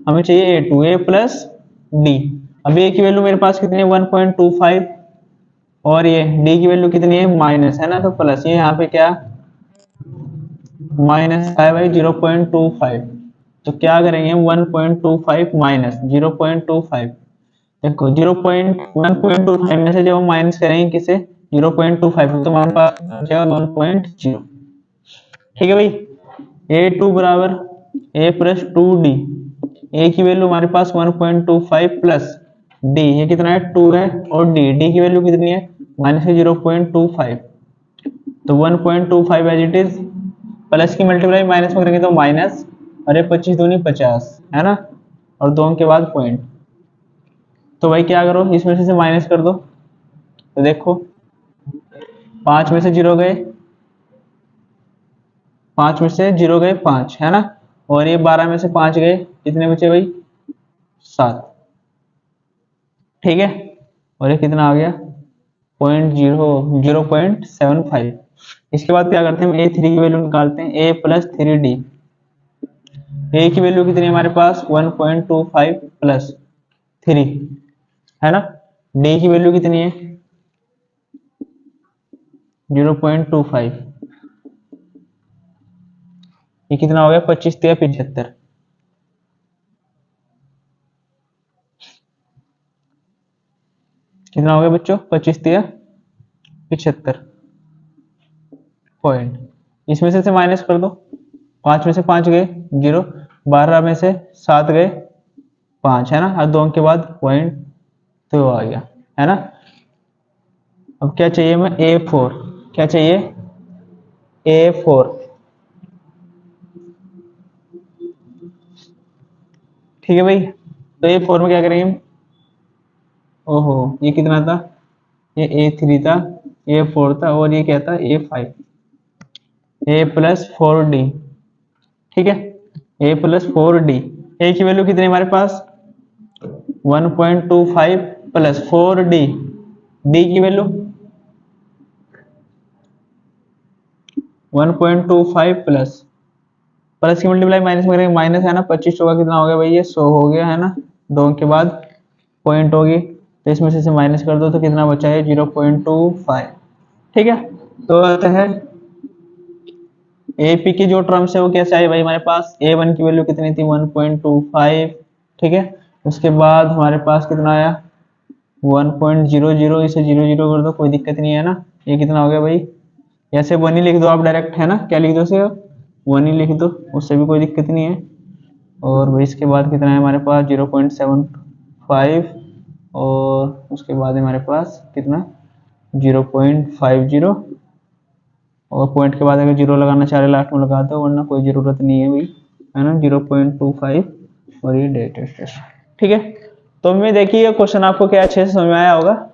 हमें चाहिए A2 A प्लस डी। अभी ए की वैल्यू मेरे पास कितनी है 1.25, और ये डी की वैल्यू कितनी है माइनस है ना, तो प्लस, ये यहाँ पे क्या -5/0.25, तो क्या करेंगे 1.25 माइनस 0.25। देखो 1.25 में से जब हम माइनस करेंगे किसे 0.25, तो हमारे पास बचेगा 1.0। ठीक है भाई, A2 बराबर A प्लस 2D। ए की वैल्यू हमारे पास 1.25 प्लस डी, ये कितना है 2 है, और डी की वैल्यू कितनी है -0.25, तो 1.25 एज इट इज, प्लस की मल्टीप्लाई माइनस में करेंगे तो माइनस, और ये 25 दूनी 50 है ना, और 2 के बाद पॉइंट। तो भाई क्या करो इसमें से माइनस कर दो, तो देखो 5 में से 0 गए, 5 में से 0 गए 5 है ना, और ये 12 में से 5 गए, कितने बचे भाई 7। ठीक है, और ये कितना आ गया 0.75। इसके बाद क्या करते हैं A3 की वैल्यू निकालते हैं, A प्लस 3D। ए की वैल्यू कितनी है हमारे पास 1.25 प्लस 3 है ना, डी की वैल्यू कितनी है 0.25, ये कितना हो गया 25 या 75, कितना हो गया बच्चों 25 या 75 पॉइंट। इसमें से माइनस कर दो, 5 में से 5 गए 0, 12 में से 7 गए 5, है ना, और 2 के बाद पॉइंट 2 आ गया, है ना। अब क्या चाहिए हमें, A4, क्या चाहिए, A4, ठीक है भाई। तो A4 में क्या करेंगे, ओहो ये कितना था, ये A3 था, A4 था, और ये क्या था, A5, A+4D, ठीक है, A+4D। A की वैल्यू कितनी है हमारे पास, 1.25 प्लस 4D, D की वैल्यू 1.25 प्लस की मल्टीप्लाई माइनस में करेंगे, माइनस है ना, 25 होगा, कितना हो गया भाई, ये 100 हो गया, है ना, 2 के बाद पॉइंट होगी, तो इसमें से माइनस कर दो तो कितना बचा है, 0.25, ठीक है। तो आता है AP की जो टर्म्स है वो कैसे आई भाई, हमारे पास A1 की वैल्यू कितनी थी, 1.25, ठीक है। उसके बाद हमारे पास कितना आया, 1.00, इसे 00 कर दो, कोई दिक्कत नहीं है ना। ये कितना हो गया भाई, ऐसे 1 ही लिख दो आप डायरेक्ट, है ना, क्या लिख दो इसे, 1 ही लिख दो, उससे भी कोई दिक्कत नहीं है। और भाई इसके बाद कितना है हमारे पास, 0.75, और उसके बाद हमारे पास कितना, 0.50, और पॉइंट के बाद अगर 0 लगाना चाह रहे लास्ट में लगा दो, वरना कोई ज़रूरत नहीं है भाई, है ना, 0.25, और ये डेट, ठीक है। तो मैं देखिए क्वेश्चन आपको क्या अच्छे से समझ में आया होगा,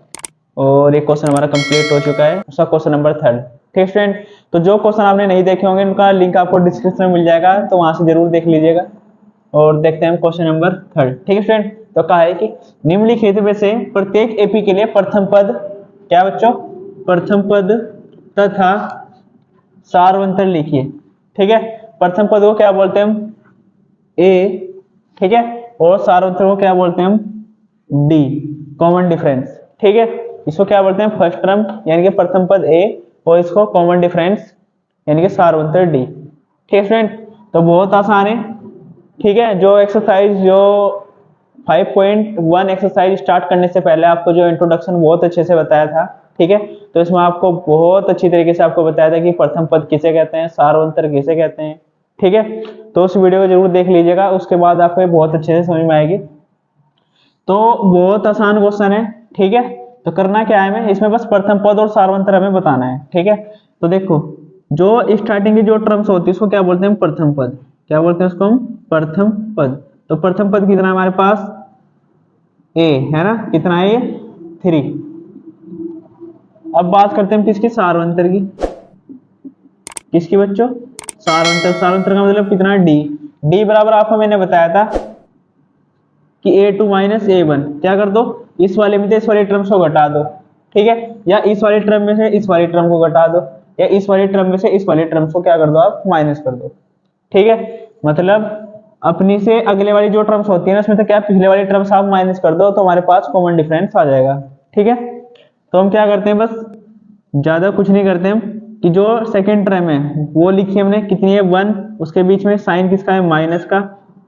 और एक क्वेश्चन हमारा कंप्लीट हो चुका है, उसका क्वेश्चन नंबर 3, ठीक स्टूडेंट। तो जो क्वेश्चन आपने नहीं देखे होंगे उनका लिंक आपको डिस्क्रिप्शन में मिल जाएगा, तो वहां से जरूर देख लीजिएगा। और देखते हैं क्वेश्चन नंबर 3, ठीक है स्टूडेंट। तो कहा है कि निम्नलिखित में से प्रत्येक एपी के लिए प्रथम पद, क्या बच्चों, प्रथम पद तथा सारवंतर लिखिए, ठीक है। प्रथम पद को क्या बोलते हैं हम, ए, ठीक है, और सारवंतर को क्या बोलते हैं हम, डी, कॉमन डिफरेंस, ठीक है। इसको क्या बोलते हैं, फर्स्ट टर्म यानी कि प्रथम पद ए, और इसको कॉमन डिफरेंस यानी कि सारवंतर डी, ठीक है स्टूडेंट। तो बहुत आसान है, ठीक है। जो एक्सरसाइज, जो 5.1 एक्सरसाइज स्टार्ट करने से पहले आपको जो इंट्रोडक्शन बहुत अच्छे से बताया था, ठीक है, तो इसमें आपको बहुत अच्छी तरीके से आपको बताया था कि प्रथम पद किसे कहते हैं, सारवंतर किसे कहते हैं, ठीक है। तो उस वीडियो को जरूर देख लीजिएगा, उसके बाद आपको बहुत अच्छे से समझ में आएगी। तो बहुत आसान क्वेश्चन है, ठीक है। तो करना क्या है हमें, इसमें बस प्रथम पद और सारवंतर हमें बताना है, ठीक है। तो देखो, जो स्टार्टिंग की जो टर्म्स होती है उसको क्या बोलते हैं, प्रथम पद, क्या बोलते हैं उसको हम, प्रथम पद। तो प्रथम पद कितना है हमारे पास, ए, है ना, कितना है ये, 3। अब बात करते हैं किसकी, सारवंतर की, किसकी बच्चों, सारवंतर। सारवंतर का मतलब कितना, डी। डी बराबर आपको मैंने बताया था कि A2 माइनस A1, क्या कर दो, इस वाले में से इस वाले टर्म्स को घटा दो, ठीक है, या इस वाले टर्म में से इस वाले टर्म को घटा दो, या इस वाले टर्म में से इस वाले टर्म्स को क्या कर दो आप, माइनस कर दो, ठीक है। मतलब अपनी से अगले वाली जो टर्म्स होती है ना, उसमें से क्या पिछले वाली टर्म्स आप माइनस कर दो, तो हमारे पास कॉमन डिफरेंस आ जाएगा, ठीक है। तो हम क्या करते हैं, बस ज्यादा कुछ नहीं करते हम, कि जो सेकंड टर्म है वो लिखी हमने, कितनी है, 1, उसके बीच में साइन किसका है, माइनस का,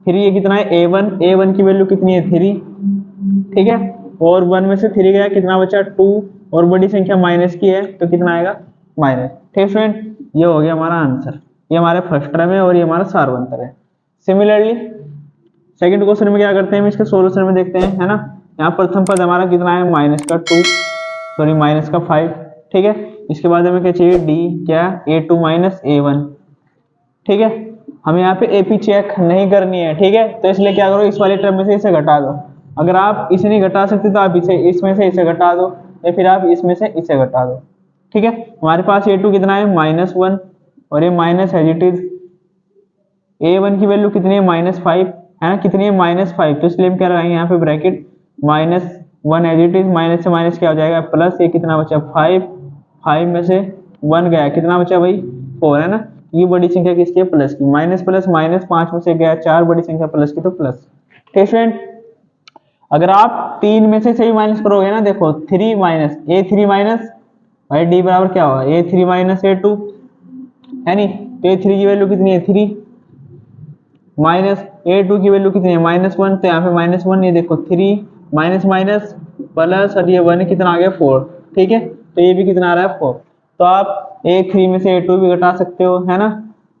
फिर ये कितना है, A1 की वैल्यू कितनी है, 3, ठीक है, और 1 में से 3 गया, कितना बचा, 2, और बड़ी संख्या माइनस की है तो कितना आएगा, माइनस, ठीक है स्टूडेंट। ये हो गया हमारा आंसर, ये हमारा फर्स्ट टर्म है और ये हमारा सारवंतर है। सिमिलरली सेकंड क्वेश्चन में क्या करते हैं, हम इसके सोल्यूशन में देखते हैं, है ना। यहाँ प्रथम पद हमारा कितना है, माइनस का 5, ठीक है। इसके बाद हमें क्या चाहिए, डी, क्या, A2 माइनस A1, ठीक है। हमें यहाँ पे एपी चेक नहीं करनी है, ठीक है, तो इसलिए क्या करो, इस वाले टर्म में से इसे घटा दो। अगर आप इसे नहीं घटा सकते तो आप इसे इसमें से इसे घटा दो, या फिर आप इसमें से इसे घटा दो, ठीक है। हमारे पास A2 कितना है, -1, और ये माइनस है, इट इज A1 की वैल्यू कितनी है, -5, है ना, कितनी है, -5, तो इसलिए हम क्या लगाएंगे यहाँ पे bracket, -1 as it is, minus से माइनस क्या हो जाएगा, प्लस, ये कितना बचा, 5 में से 1 गया, कितना बचा भाई, 4, है ना। ये बड़ी संख्या किसकी है, प्लस की, माइनस प्लस माइनस, 5 में से गया 4, बड़ी संख्या प्लस की तो प्लस, ठीक है। अगर आप 3 में से सही माइनस करोगे ना, देखो 3 माइनस A3 माइनस, भाई डी बराबर क्या होगा, A3 माइनस A2, है नहीं, तो A3 की वैल्यू कितनी है, 3, माइनस A2 की वैल्यू कितनी है, -1, तो यहाँ पे -1, ये देखो 3 माइनस माइनस प्लस, और ये 1 कितना आ गया, 4, ठीक है। तो ये भी कितना आ रहा है, 4। तो आप A3 में से A2 भी घटा सकते हो, है ना,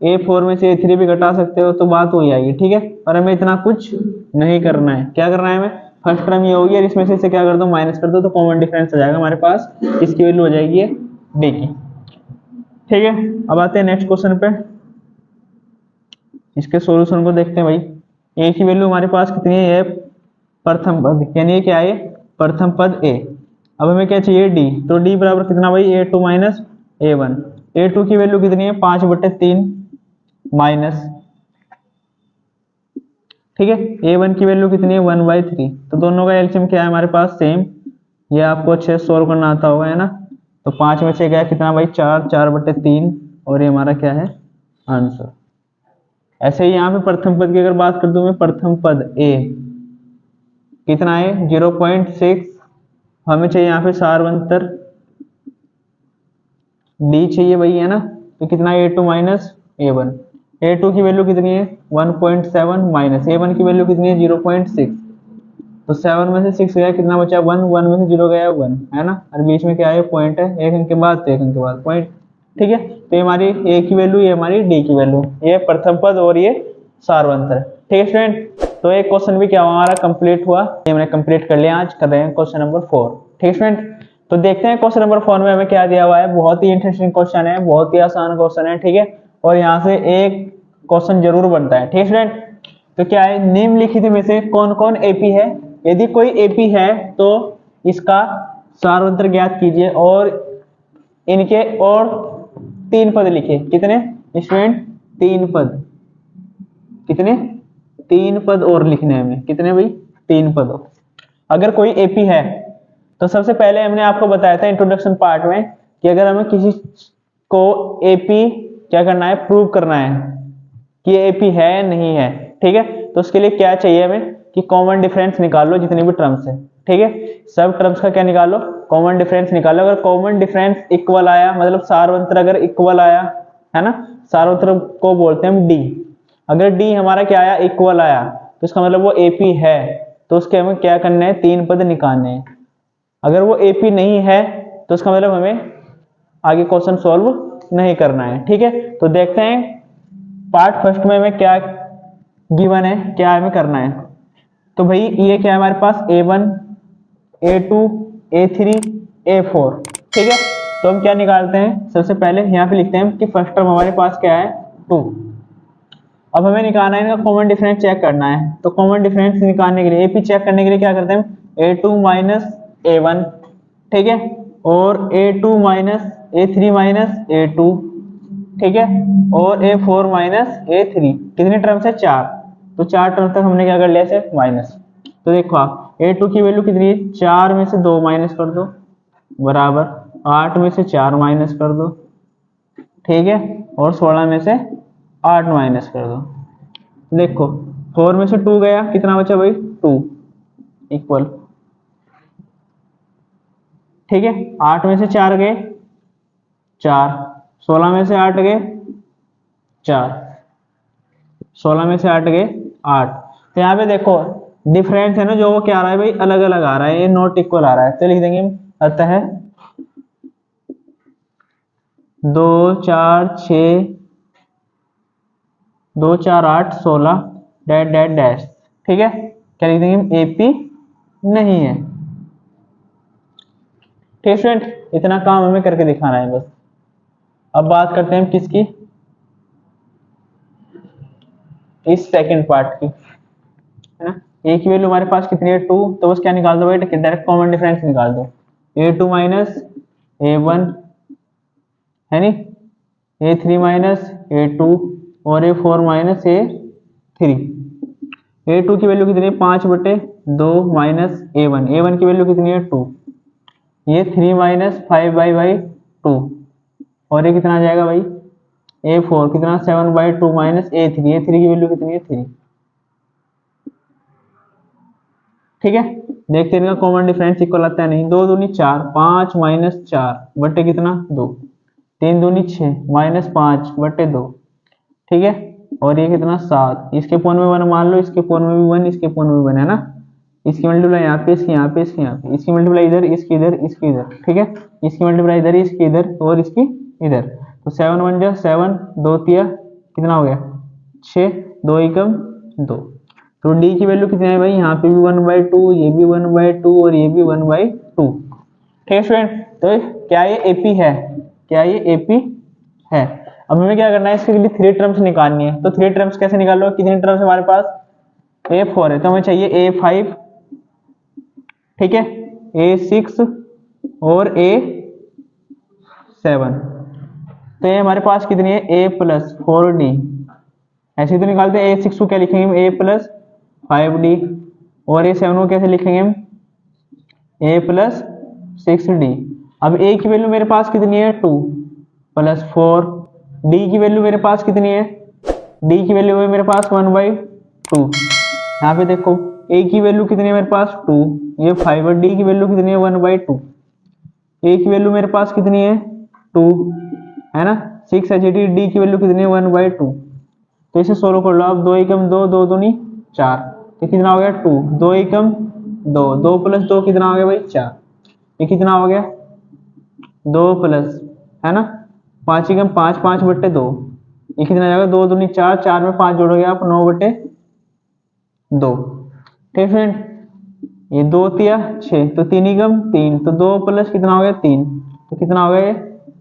A4 में से A3 भी घटा सकते हो, तो बात हो जाएगी, ठीक है। और हमें इतना कुछ नहीं करना है। क्या करना है हमें, फर्स्ट टर्म ये होगी और इसमें से इसे क्या कर दो, माइनस कर दो, तो कॉमन डिफरेंस आ जाएगा हमारे पास, इसकी वैल्यू हो जाएगी डी की, ठीक है। अब आते हैं नेक्स्ट क्वेश्चन पे, इसके सॉल्यूशन को देखते हैं भाई। ए की वैल्यू हमारे पास कितनी है, प्रथम पद, यानी ये क्या है, प्रथम पद ए। अब हमें क्या चाहिए, डी, तो डी बराबर कितना भाई, A2 माइनस A1। A2 की वैल्यू कितनी है, 5/3 माइनस, ठीक है, A1 की वैल्यू कितनी है, 1/3। तो दोनों का एलसीएम क्या है हमारे पास, सेम, ये आपको अच्छे से सोल्व करना आता होगा, है ना। तो 5 में से गया कितना भाई, 4, 4/3, और ये हमारा क्या है, आंसर। ऐसे ही यहाँ पे प्रथम पद की अगर बात कर दूं मैं, प्रथम पद ए कितना है, 0.6, हमें चाहिए यहाँ पे सारवंतर डी चाहिए भाई, है ना। तो कितना है, A2 माइनस A1। A2 की वैल्यू कितनी है, 1.7 माइनस A1 की वैल्यू कितनी है, 0.6। तो 7 में से 6 गया, कितना बचा, 1, 1 में से 0 गया 1, है ना। और बीच में क्या है, पॉइंट है, एक अंक के बाद तो एक अंक के बाद पॉइंट, ठीक है। तो ये हमारी ए की वैल्यू, ये हमारी डी की वैल्यू, ये प्रथम पद और ये सारवंतर, ठीक है स्टूडेंट। तो एक क्वेश्चन भी क्या हुआ हमारा, कंप्लीट हुआ, ये हमने कंप्लीट कर लिया। आज कर रहे हैं क्वेश्चन नंबर 4, ठीक है स्टूडेंट। तो देखते हैं क्वेश्चन नंबर 4 में हमें क्या दिया हुआ है। बहुत ही इंटरेस्टिंग क्वेश्चन है, बहुत ही आसान क्वेश्चन है, ठीक है। और यहाँ से एक क्वेश्चन जरूर बनता है, ठीक है स्टूडेंट। तो क्या है, निम्नलिखित में से कौन कौन एपी है। यदि कोई एपी है तो इसका सारवंतर ज्ञात कीजिए, और इनके और 3 पद लिखे। कितने स्टूडेंट, 3 पद। कितने, 3 पद और लिखने हैं हमें, कितने भाई, 3 पद। अगर कोई एपी है तो सबसे पहले हमने आपको बताया था इंट्रोडक्शन पार्ट में कि अगर हमें किसी को एपी क्या करना है, प्रूव करना है कि ये एपी है या नहीं है, ठीक है। तो उसके लिए क्या चाहिए हमें कि कॉमन डिफरेंस निकाल लो जितनी भी टर्म्स है, ठीक है। सब टर्म्स का क्या निकालो, कॉमन डिफरेंस निकालो। अगर कॉमन डिफरेंस इक्वल आया, मतलब सारवंतर अगर इक्वल आया, है ना, सारवंतर को बोलते हैं हम डी। अगर डी हमारा क्या आया, इक्वल आया, तो इसका मतलब वो एपी है। तो उसके हमें क्या करना है, 3 पद निकालने हैं। अगर वो एपी नहीं है तो इसका मतलब हमें आगे क्वेश्चन सॉल्व नहीं करना है, ठीक है। तो देखते हैं पार्ट फर्स्ट में हमें क्या गिवन है, क्या हमें करना है। तो भाई ये क्या है हमारे पास, A1, A2, A3, A4, ठीक है। तो हम क्या निकालते हैं, सबसे पहले यहाँ पे लिखते हैं कि फर्स्ट टर्म हमारे पास क्या है, 2। अब हमें निकालना है इनका कॉमन डिफरेंस चेक करना है। तो कॉमन डिफरेंस निकालने के लिए, एपी चेक करने के लिए क्या करते हैं, A2 माइनस A1, ठीक है, और A2 minus A3 minus A2, ठीक है, और A4 माइनस A3। कितनी टर्म्स है, 4। तो 4 टर्म्स तक हमने क्या कर लिया, सिर्फ माइनस। तो देखो आप, A2 की वैल्यू कितनी है, 4 में से 2 माइनस कर दो, बराबर 8 में से 4 माइनस कर दो, ठीक है, और 16 में से 8 माइनस कर दो। देखो 4 में से 2 गया, कितना बचा भाई, 2 इक्वल, ठीक है। 8 में से 4 गए 4, 16 में से 8 गए 4, 16 में से 8 गए 8। तो यहाँ पे देखो डिफरेंस है ना, जो वो क्या आ रहा है भाई, अलग अलग आ रहा है, ये नॉट इक्वल आ रहा है। तो लिख देंगे अतः 2 4 6 2 4 8 16 डैश डैश डैश, ठीक है। क्या लिख देंगे, एपी नहीं है, ठीक है स्टूडेंट। इतना काम हमें करके दिखाना है बस। अब बात करते हैं किसकी, इस सेकंड पार्ट की, है ना। ए की वैल्यू हमारे पास कितनी है, 2। तो बस क्या निकाल दो भाई, डायरेक्ट कॉमन डिफरेंस निकाल दो। A2 माइनस A1, है नी, A3 माइनस A2, और A4 माइनस A3। A2 की वैल्यू कितनी है, 5/2 माइनस A1। A1 की वैल्यू कितनी है, 2। ये 3 माइनस 5/2, और ये कितना आ जाएगा भाई, A4 कितना, 7/2 माइनस A3। A3 की वैल्यू कितनी है, 3, ठीक है। देखते हैं इनका कॉमन डिफरेंस इक्वल आता है नहीं। 2 दूनी 4, 5 माइनस 4 बटे कितना, 2। 3 दूनी 6 माइनस 5 बटे 2, ठीक है। और ये कितना, 7। इसके पोन में 1 मान लो, इसके पोन में भी 1, इसके पोन में भी 1, है ना। इसकी मल्टीप्लाई यहाँ पे, इसकी यहाँ पे, इसकी यहाँ पे, इसकी मल्टीप्लाई इधर, इसकी इधर, इसकी इधर, ठीक है। इसकी मल्टीप्लाई इधर, इसकी इधर, और इसकी इधर, तो 7 1 जा 7, 2 तिया कितना हो गया 6, 2 एकम 2। तो डी की वैल्यू कितनी है भाई, यहाँ पे भी 1/2, ये भी 1/2 और ये भी 1/2। ठीक है स्टूडेंट, तो क्या ये एपी है, क्या ये एपी है। अब हमें क्या करना है, इसके लिए 3 टर्म्स निकालनी है। तो 3 टर्म्स कैसे निकाल लो, कितनी टर्म्स हमारे पास, A4 है तो हमें चाहिए A5, ठीक है, A6 और A7। तो ये हमारे पास कितनी है, A+4D। ऐसे तो निकालते हैं, A6 को क्या लिखेंगे, A+5D, और A7 को कैसे लिखेंगे हम, A+6D। अब A की वैल्यू मेरे पास कितनी है, 2 + 4। D की वैल्यू मेरे पास कितनी है, D की वैल्यू है मेरे पास 1/2। यहाँ पे देखो A की वैल्यू कितनी है मेरे पास 2, ये 5, और D की वैल्यू कितनी है 1/2। A की वैल्यू मेरे पास कितनी है 2, है ना, 6 है, D की वैल्यू कितनी है 1/2। तो इसे सोल्व कर लो आप, 2 एकम 2, 2 दूनी 4, तो कितना हो गया 2, 2 एकम 2, 2 + 2 कितना हो गया भाई 4, ये कितना हो गया 2 प्लस, है ना, 5 एकम 5, 5/2, ये कितना आ जाएगा 2 दूनी 4, 4 में 5 जोड़ोगे आप 9/2। ठीक फ्रेंड, ये 2 तिया 6, तो 3 एकम 3, तो 2 प्लस कितना हो गया 3, तो कितना हो गया ये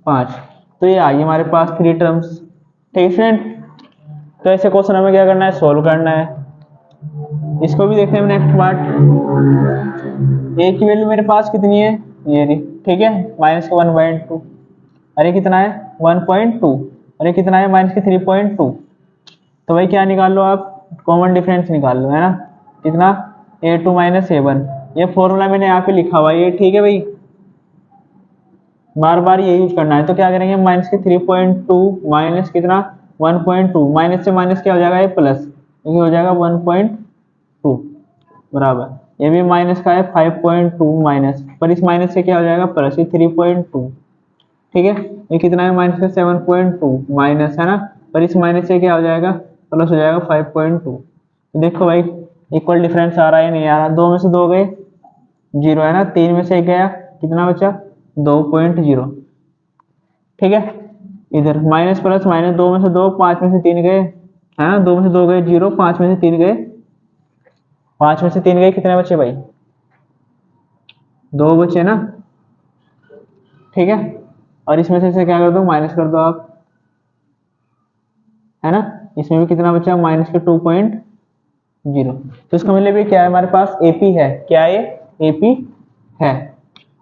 5। तो ये आई हमारे पास 3 टर्म्स। ठीक फ्रेंड, तो ऐसे क्वेश्चन हमें क्या करना है, सोल्व करना है। इसको भी देखते हैं नेक्स्ट पार्ट। ए की वैल्यू मेरे पास कितनी है, ये रही, ठीक है, -1/2। अरे कितना है 1.2, अरे कितना है -3.2। तो भाई क्या निकाल लो आप, कॉमन डिफरेंस निकाल लो, है ना, कितना A2 - A1। ये फॉर्मूला मैंने यहाँ पे लिखा हुआ है ये, ठीक है भाई, बार बार ये यूज करना है। तो क्या करेंगे, -3.2 माइनस कितना 1.2, माइनस से माइनस क्या हो जाएगा, ये प्लस, ये हो जाएगा 1.2 बराबर, ये भी माइनस का है 5.2 माइनस, पर इस माइनस से क्या हो जाएगा प्लस, ये 3.2। ठीक है, ये कितना है माइनस का 7.2 माइनस, है ना, पर इस माइनस से क्या हो जाएगा प्लस हो जाएगा 5.2। तो देखो भाई इक्वल डिफरेंस आ रहा है नहीं आ रहा, 2 में से 2 गए 0, है ना, 3 में से 1 गया कितना बचा 2.0। ठीक है, इधर माइनस प्लस माइनस, 2 में से 2, 5 में से 3 गए, है ना, 2 में से 2 गए 0, 5 में से 3 गए, 5 में से 3 गए, कितने बचे भाई 2 बचे ना। ठीक है, और इसमें से क्या कर दो, माइनस कर दो आप, है ना, इसमें भी कितना बचा -2.0। तो इसका मतलब ये क्या है, हमारे पास एपी है, क्या है एपी है।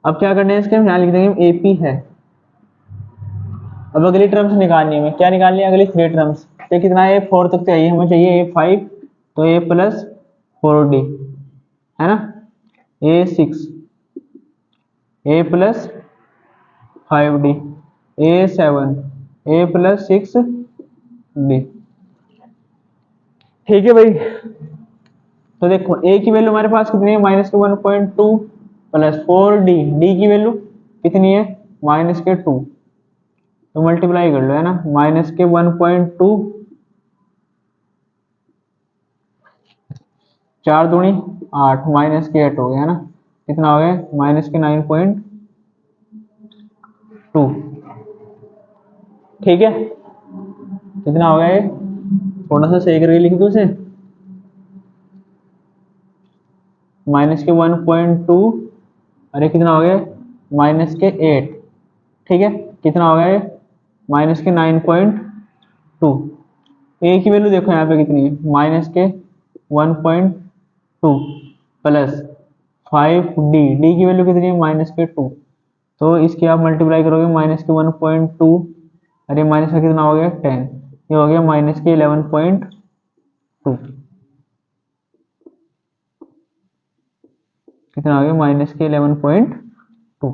अब क्या करना है, इसके हम यहाँ लिख देंगे एपी है। अब अगली टर्म्स निकालनी है, क्या निकालनी है अगली 3 टर्म्स। तो कितना है 4 तक चाहिए, हमें चाहिए A5, तो A+4D, है ना, A6, A+5D, A7, A+6D। ठीक है भाई, तो देखो A की वैल्यू हमारे पास कितनी है -1.2 + 4D, D की वैल्यू कितनी है -2, तो मल्टीप्लाई कर लो, है ना, -1.2, 4 दूनी 8, -8 हो गया, है ना, कितना हो गया -9.2। ठीक है, कितना हो गया ये, थोड़ा सा सही करके लिख दो उसे, -1.2, अरे कितना हो गया -8। ठीक है, कितना हो गया ये -9.2। ए की वैल्यू देखो यहाँ पे कितनी है -1.2 प्लस 5D, डी की वैल्यू कितनी है -2। तो इसकी आप मल्टीप्लाई करोगे -1.2, अरे माइनस का कितना हो गया 10, ये हो गया -11.2, कितना हो गया -11.2।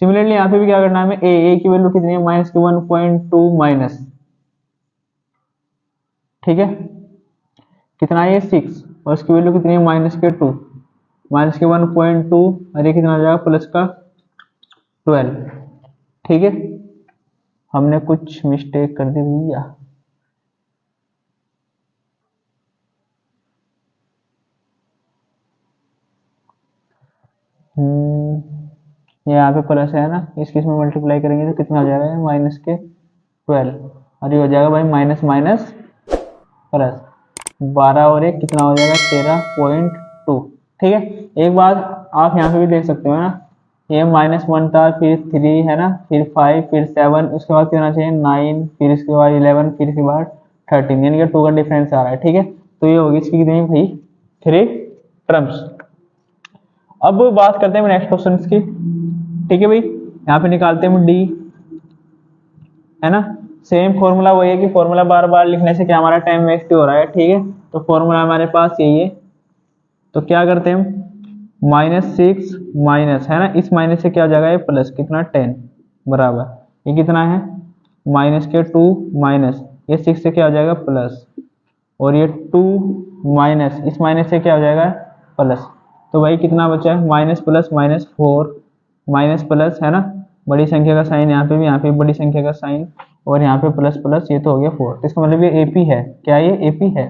सिमिलरली यहाँ पे भी क्या करना है हमें, ए की वैल्यू कितनी है -1.2 माइनस, ठीक है, कितना है 6, और इसकी वैल्यू कितनी है -2, -1.2, अरे कितना आ जाएगा प्लस का 12। ठीक है, हमने कुछ मिस्टेक कर दी भैया। ये यहाँ पे प्लस है ना, इसकी इसमें मल्टीप्लाई करेंगे तो कितना हो जाएगा, माइनस के 12, और ये हो जाएगा भाई माइनस माइनस प्लस 12 और एक कितना हो जाएगा 13.2। ठीक है, एक बात आप यहाँ पे भी देख सकते हो ना, ये -1 था, फिर 3 है ना, फिर 5, फिर 7, उसके बाद कितना चाहिए 9, फिर इसके बाद 11, फिर इसके बाद 13, यानी कि 2 का डिफरेंस आ रहा है। ठीक है, तो ये होगी इसकी कितनी भाई 3 टर्म्स। अब बात करते हैं नेक्स्ट क्वेश्चन की। ठीक है भाई, यहाँ पे निकालते हैं डी, है ना। सेम फॉर्मूला वही है कि फॉर्मूला बार बार लिखने से क्या हमारा टाइम वेस्ट हो रहा है। ठीक है, तो फॉर्मूला हमारे पास यही है, तो क्या करते हैं हम, -6 माइनस है ना, इस माइनस से क्या हो जाएगा ये प्लस कितना 10 बराबर ये कितना है माइनस के 2 माइनस ये 6 से क्या हो जाएगा प्लस, और ये 2 माइनस इस माइनस से क्या हो जाएगा प्लस। तो भाई कितना बचा है माइनस प्लस -4 माइनस प्लस है ना, बड़ी संख्या का साइन यहाँ पे भी, यहाँ पे बड़ी संख्या का साइन, और यहाँ पे प्लस प्लस, ये तो हो गया 4। तो इसका मतलब ये एपी है, क्या ये एपी है।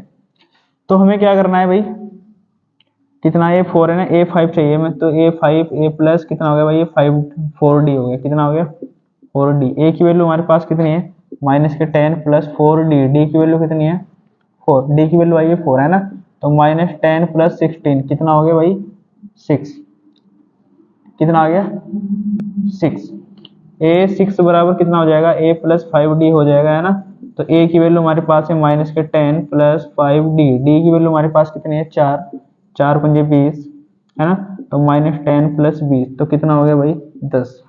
तो हमें क्या करना है भाई, कितना ये 4 है ना, A5 चाहिए मैं, तो A5 A प्लस कितना हो गया भाई, ये 4D हो गया, कितना हो गया 4D। A की वैल्यू हमारे पास कितनी है माइनस के 10 प्लस 4D, D की वैल्यू कितनी है 4, D की वैल्यू आई है 4 है ना, तो -10 प्लस 16 कितना हो गया भाई 6, कितना आ गया 6। A6 बराबर कितना हो जाएगा A प्लस 5D हो जाएगा, है ना। तो A की वैल्यू हमारे पास है माइनस के 10 प्लस 5D, D की वैल्यू हमारे पास कितनी है 4, 4 पंजे 20 है ना, तो -10 प्लस 20 तो कितना हो गया भाई 10।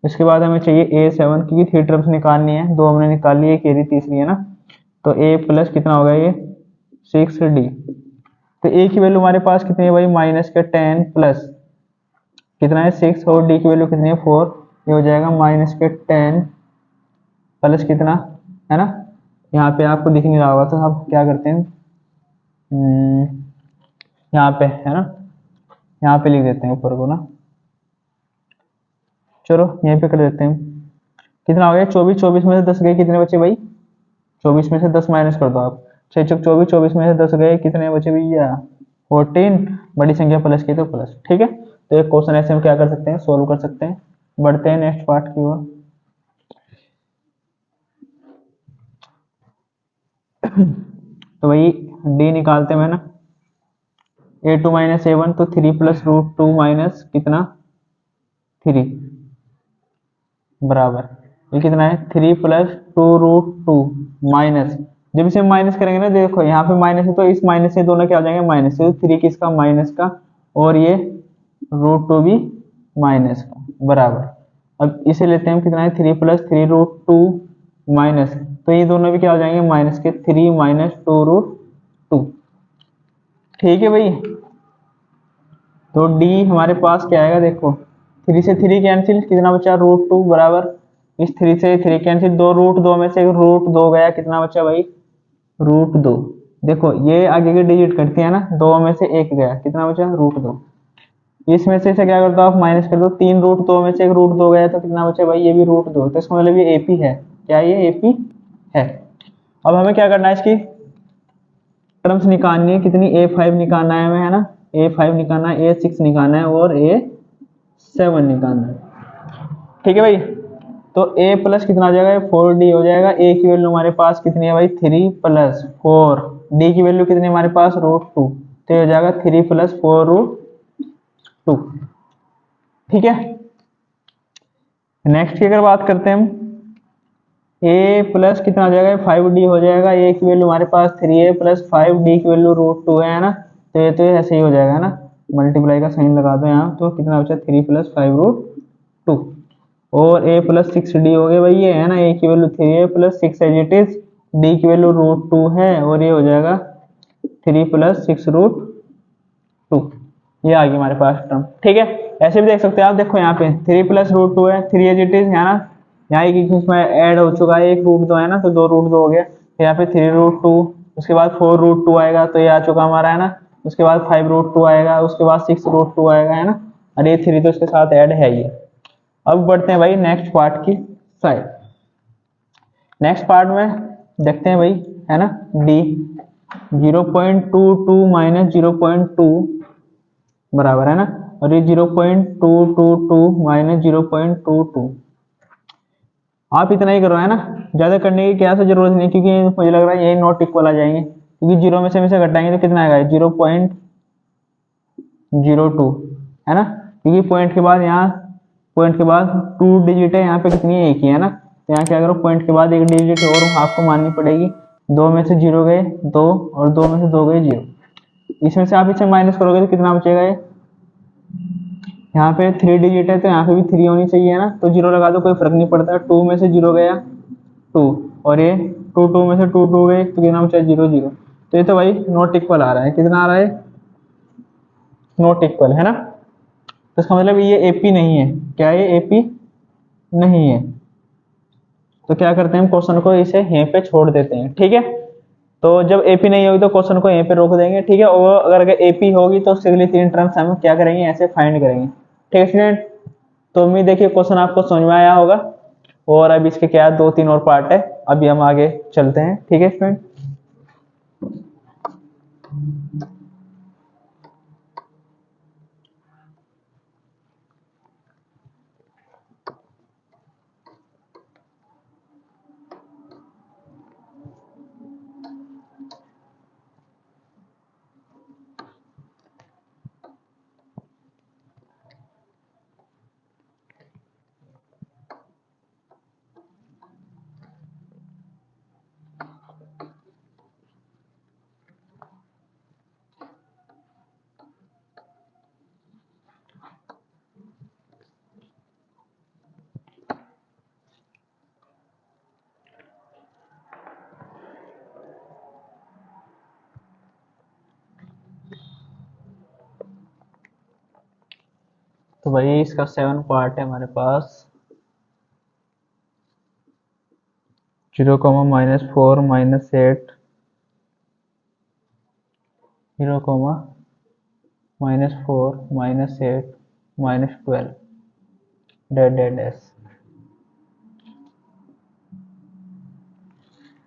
इसके बाद हमें चाहिए A7 की 3 टर्म्स निकालनी है, 2 हमने निकाल ली, एक ये रही तीसरी है ना, तो A प्लस कितना होगा ये 6D। तो A की वैल्यू हमारे पास कितनी है भाई माइनस के 10 प्लस कितना है 6, और D की वैल्यू कितनी है 4, ये हो जाएगा माइनस के 10 प्लस कितना है ना, यहाँ पे आपको दिख नहीं रहा होगा तो आप क्या करते हैं यहाँ पे है ना, यहाँ पे लिख देते हैं ऊपर को ना, चलो यहीं पे कर देते हैं। कितना हो गया 24, 24 में से 10 गए, कितने बचे भाई 24 में से 10 माइनस कर दो आप, 6 चौक 24, 24 में से 10 गए, कितने बचे भैया 14, बड़ी संख्या प्लस की तो प्लस। ठीक है, तो एक क्वेश्चन ऐसे हम क्या कर सकते हैं सोल्व कर सकते हैं। बढ़ते हैं नेक्स्ट पार्ट की ओर। तो भाई डी निकालते हैं ना, A2 माइनस A1 तो 3 प्लस √2 माइनस कितना 3 बराबर ये कितना है 3 प्लस 2√2 माइनस, जब इसे माइनस करेंगे ना देखो यहाँ पे माइनस है तो इस माइनस से दोनों क्या हो जाएंगे माइनस, तो 3 किसका माइनस का, और ये √2 भी माइनस का बराबर। अब इसे लेते हैं हम कितना है 3 प्लस 3√2 माइनस, तो ये दोनों भी क्या हो जाएंगे माइनस के 3 माइनस 2√2। ठीक है भाई, तो डी हमारे पास क्या आएगा देखो, 3 से 3 कैंसिल, कितना बचा √2 बराबर, इस 3 से 3 कैंसिल, 2 √2 में से √2 गया, कितना बचा भाई √2। देखो ये आगे के डिजिट करती है ना, 2 में से 1 गया, कितना बचा √2। इसमें से इसे क्या कर दो आप माइनस कर दो, 3 √2 में से 1 √2 गया तो कितना बचा भाई ये भी √2, तो इसका मतलब ये एपी है, क्या ये एपी है। अब हमें क्या करना है इसकी टर्म्स निकालनी है, कितनी A5 निकालना है हमें, है ना, A5 निकालना है, A6 निकालना है और A7 निकालना है। ठीक है भाई, तो A प्लस कितना आ जाएगा 4D हो जाएगा। A की वैल्यू हमारे पास कितनी है भाई 3 प्लस 4, D की वैल्यू कितनी है हमारे पास √2, तो ये हो जाएगा 3 प्लस 4√2। ठीक है, नेक्स्ट की अगर बात करते हैं हम, A प्लस कितना हो जाएगा 5D हो जाएगा, A की वैल्यू हमारे पास 3A प्लस 5D की वैल्यू √2 है ना, तो ये ऐसे ही हो जाएगा ना, मल्टीप्लाई का साइन लगा दो यहाँ, तो कितना बचा 3 प्लस 5√2, और A प्लस 6D हो गया भाई ये, है ना, A की value 3A plus 6 as it is, D की वैल्यू √2 है, और ये हो जाएगा 3 प्लस 6√2, ये आ गई हमारे पास टर्म। ठीक है, ऐसे भी देख सकते हैं आप, देखो यहाँ पे 3 प्लस √2 है, 3 एज इट इज है ना, यहाँ एक इसमें ऐड हो चुका है, एक √2 है ना, तो 2 √2 हो गया, फिर यहाँ पे 3√2, उसके बाद 4√2 आएगा, तो ये आ चुका हमारा, है ना, उसके बाद 5√2 आएगा, उसके बाद 6√2 आएगा, है ना, और ये 3 तो इसके साथ ऐड है ही। अब बढ़ते हैं भाई नेक्स्ट पार्ट की साइड। नेक्स्ट पार्ट में देखते हैं भाई, है ना, डी 0.22 माइनस 0.2 बराबर, है ना, और ये 0.222 माइनस 0.22। आप इतना ही करो, है ना, ज्यादा करने की क्या से जरूरत नहीं, क्योंकि मुझे लग रहा है यही नॉट इक्वल आ जाएंगे, क्योंकि जीरो में से घटाएंगे तो कितना आएगा 0.02, है ना, क्योंकि पॉइंट के बाद यहाँ पॉइंट के बाद 2 डिजिट है, यहाँ पे कितनी है, एक ही है ना, तो यहाँ क्या करो पॉइंट के बाद एक डिजिट और आपको माननी पड़ेगी। 2 में से 0 गए 2 और 2 में से 2 गए 0, इसमें से आप इसे माइनस करोगे तो कितना बचेगा, ये यहाँ पे 3 डिजिट है तो यहाँ पे भी 3 होनी चाहिए, है ना, तो 0 लगा दो, कोई फर्क नहीं पड़ता। 2 में से 0 गया 2 और ये 2 में से 2 गए तो कितना बचा 0 0, तो ये तो भाई नॉट इक्वल आ रहा है, कितना आ रहा है, नॉट इक्वल, है ना, तो इसका मतलब ये एपी नहीं है, क्या ये एपी नहीं है। तो क्या करते हैं हम क्वेश्चन को इसे यहीं पे छोड़ देते हैं, ठीक है, तो जब एपी नहीं होगी तो क्वेश्चन को यहीं पे रोक देंगे, ठीक है, और अगर एपी होगी तो उसके लिए 3 टर्म्स हम क्या करेंगे, ऐसे फाइंड करेंगे, ठीक है स्टूडेंट। तो उम्मीद देखिए क्वेश्चन आपको समझ में आया होगा, और अब इसके क्या 2-3 और पार्ट है, अभी हम आगे चलते हैं, ठीक है स्टूडेंट। तो भाई इसका 7 पार्ट है हमारे पास, 0, -4 -8 0, -4 -8 -12 डैश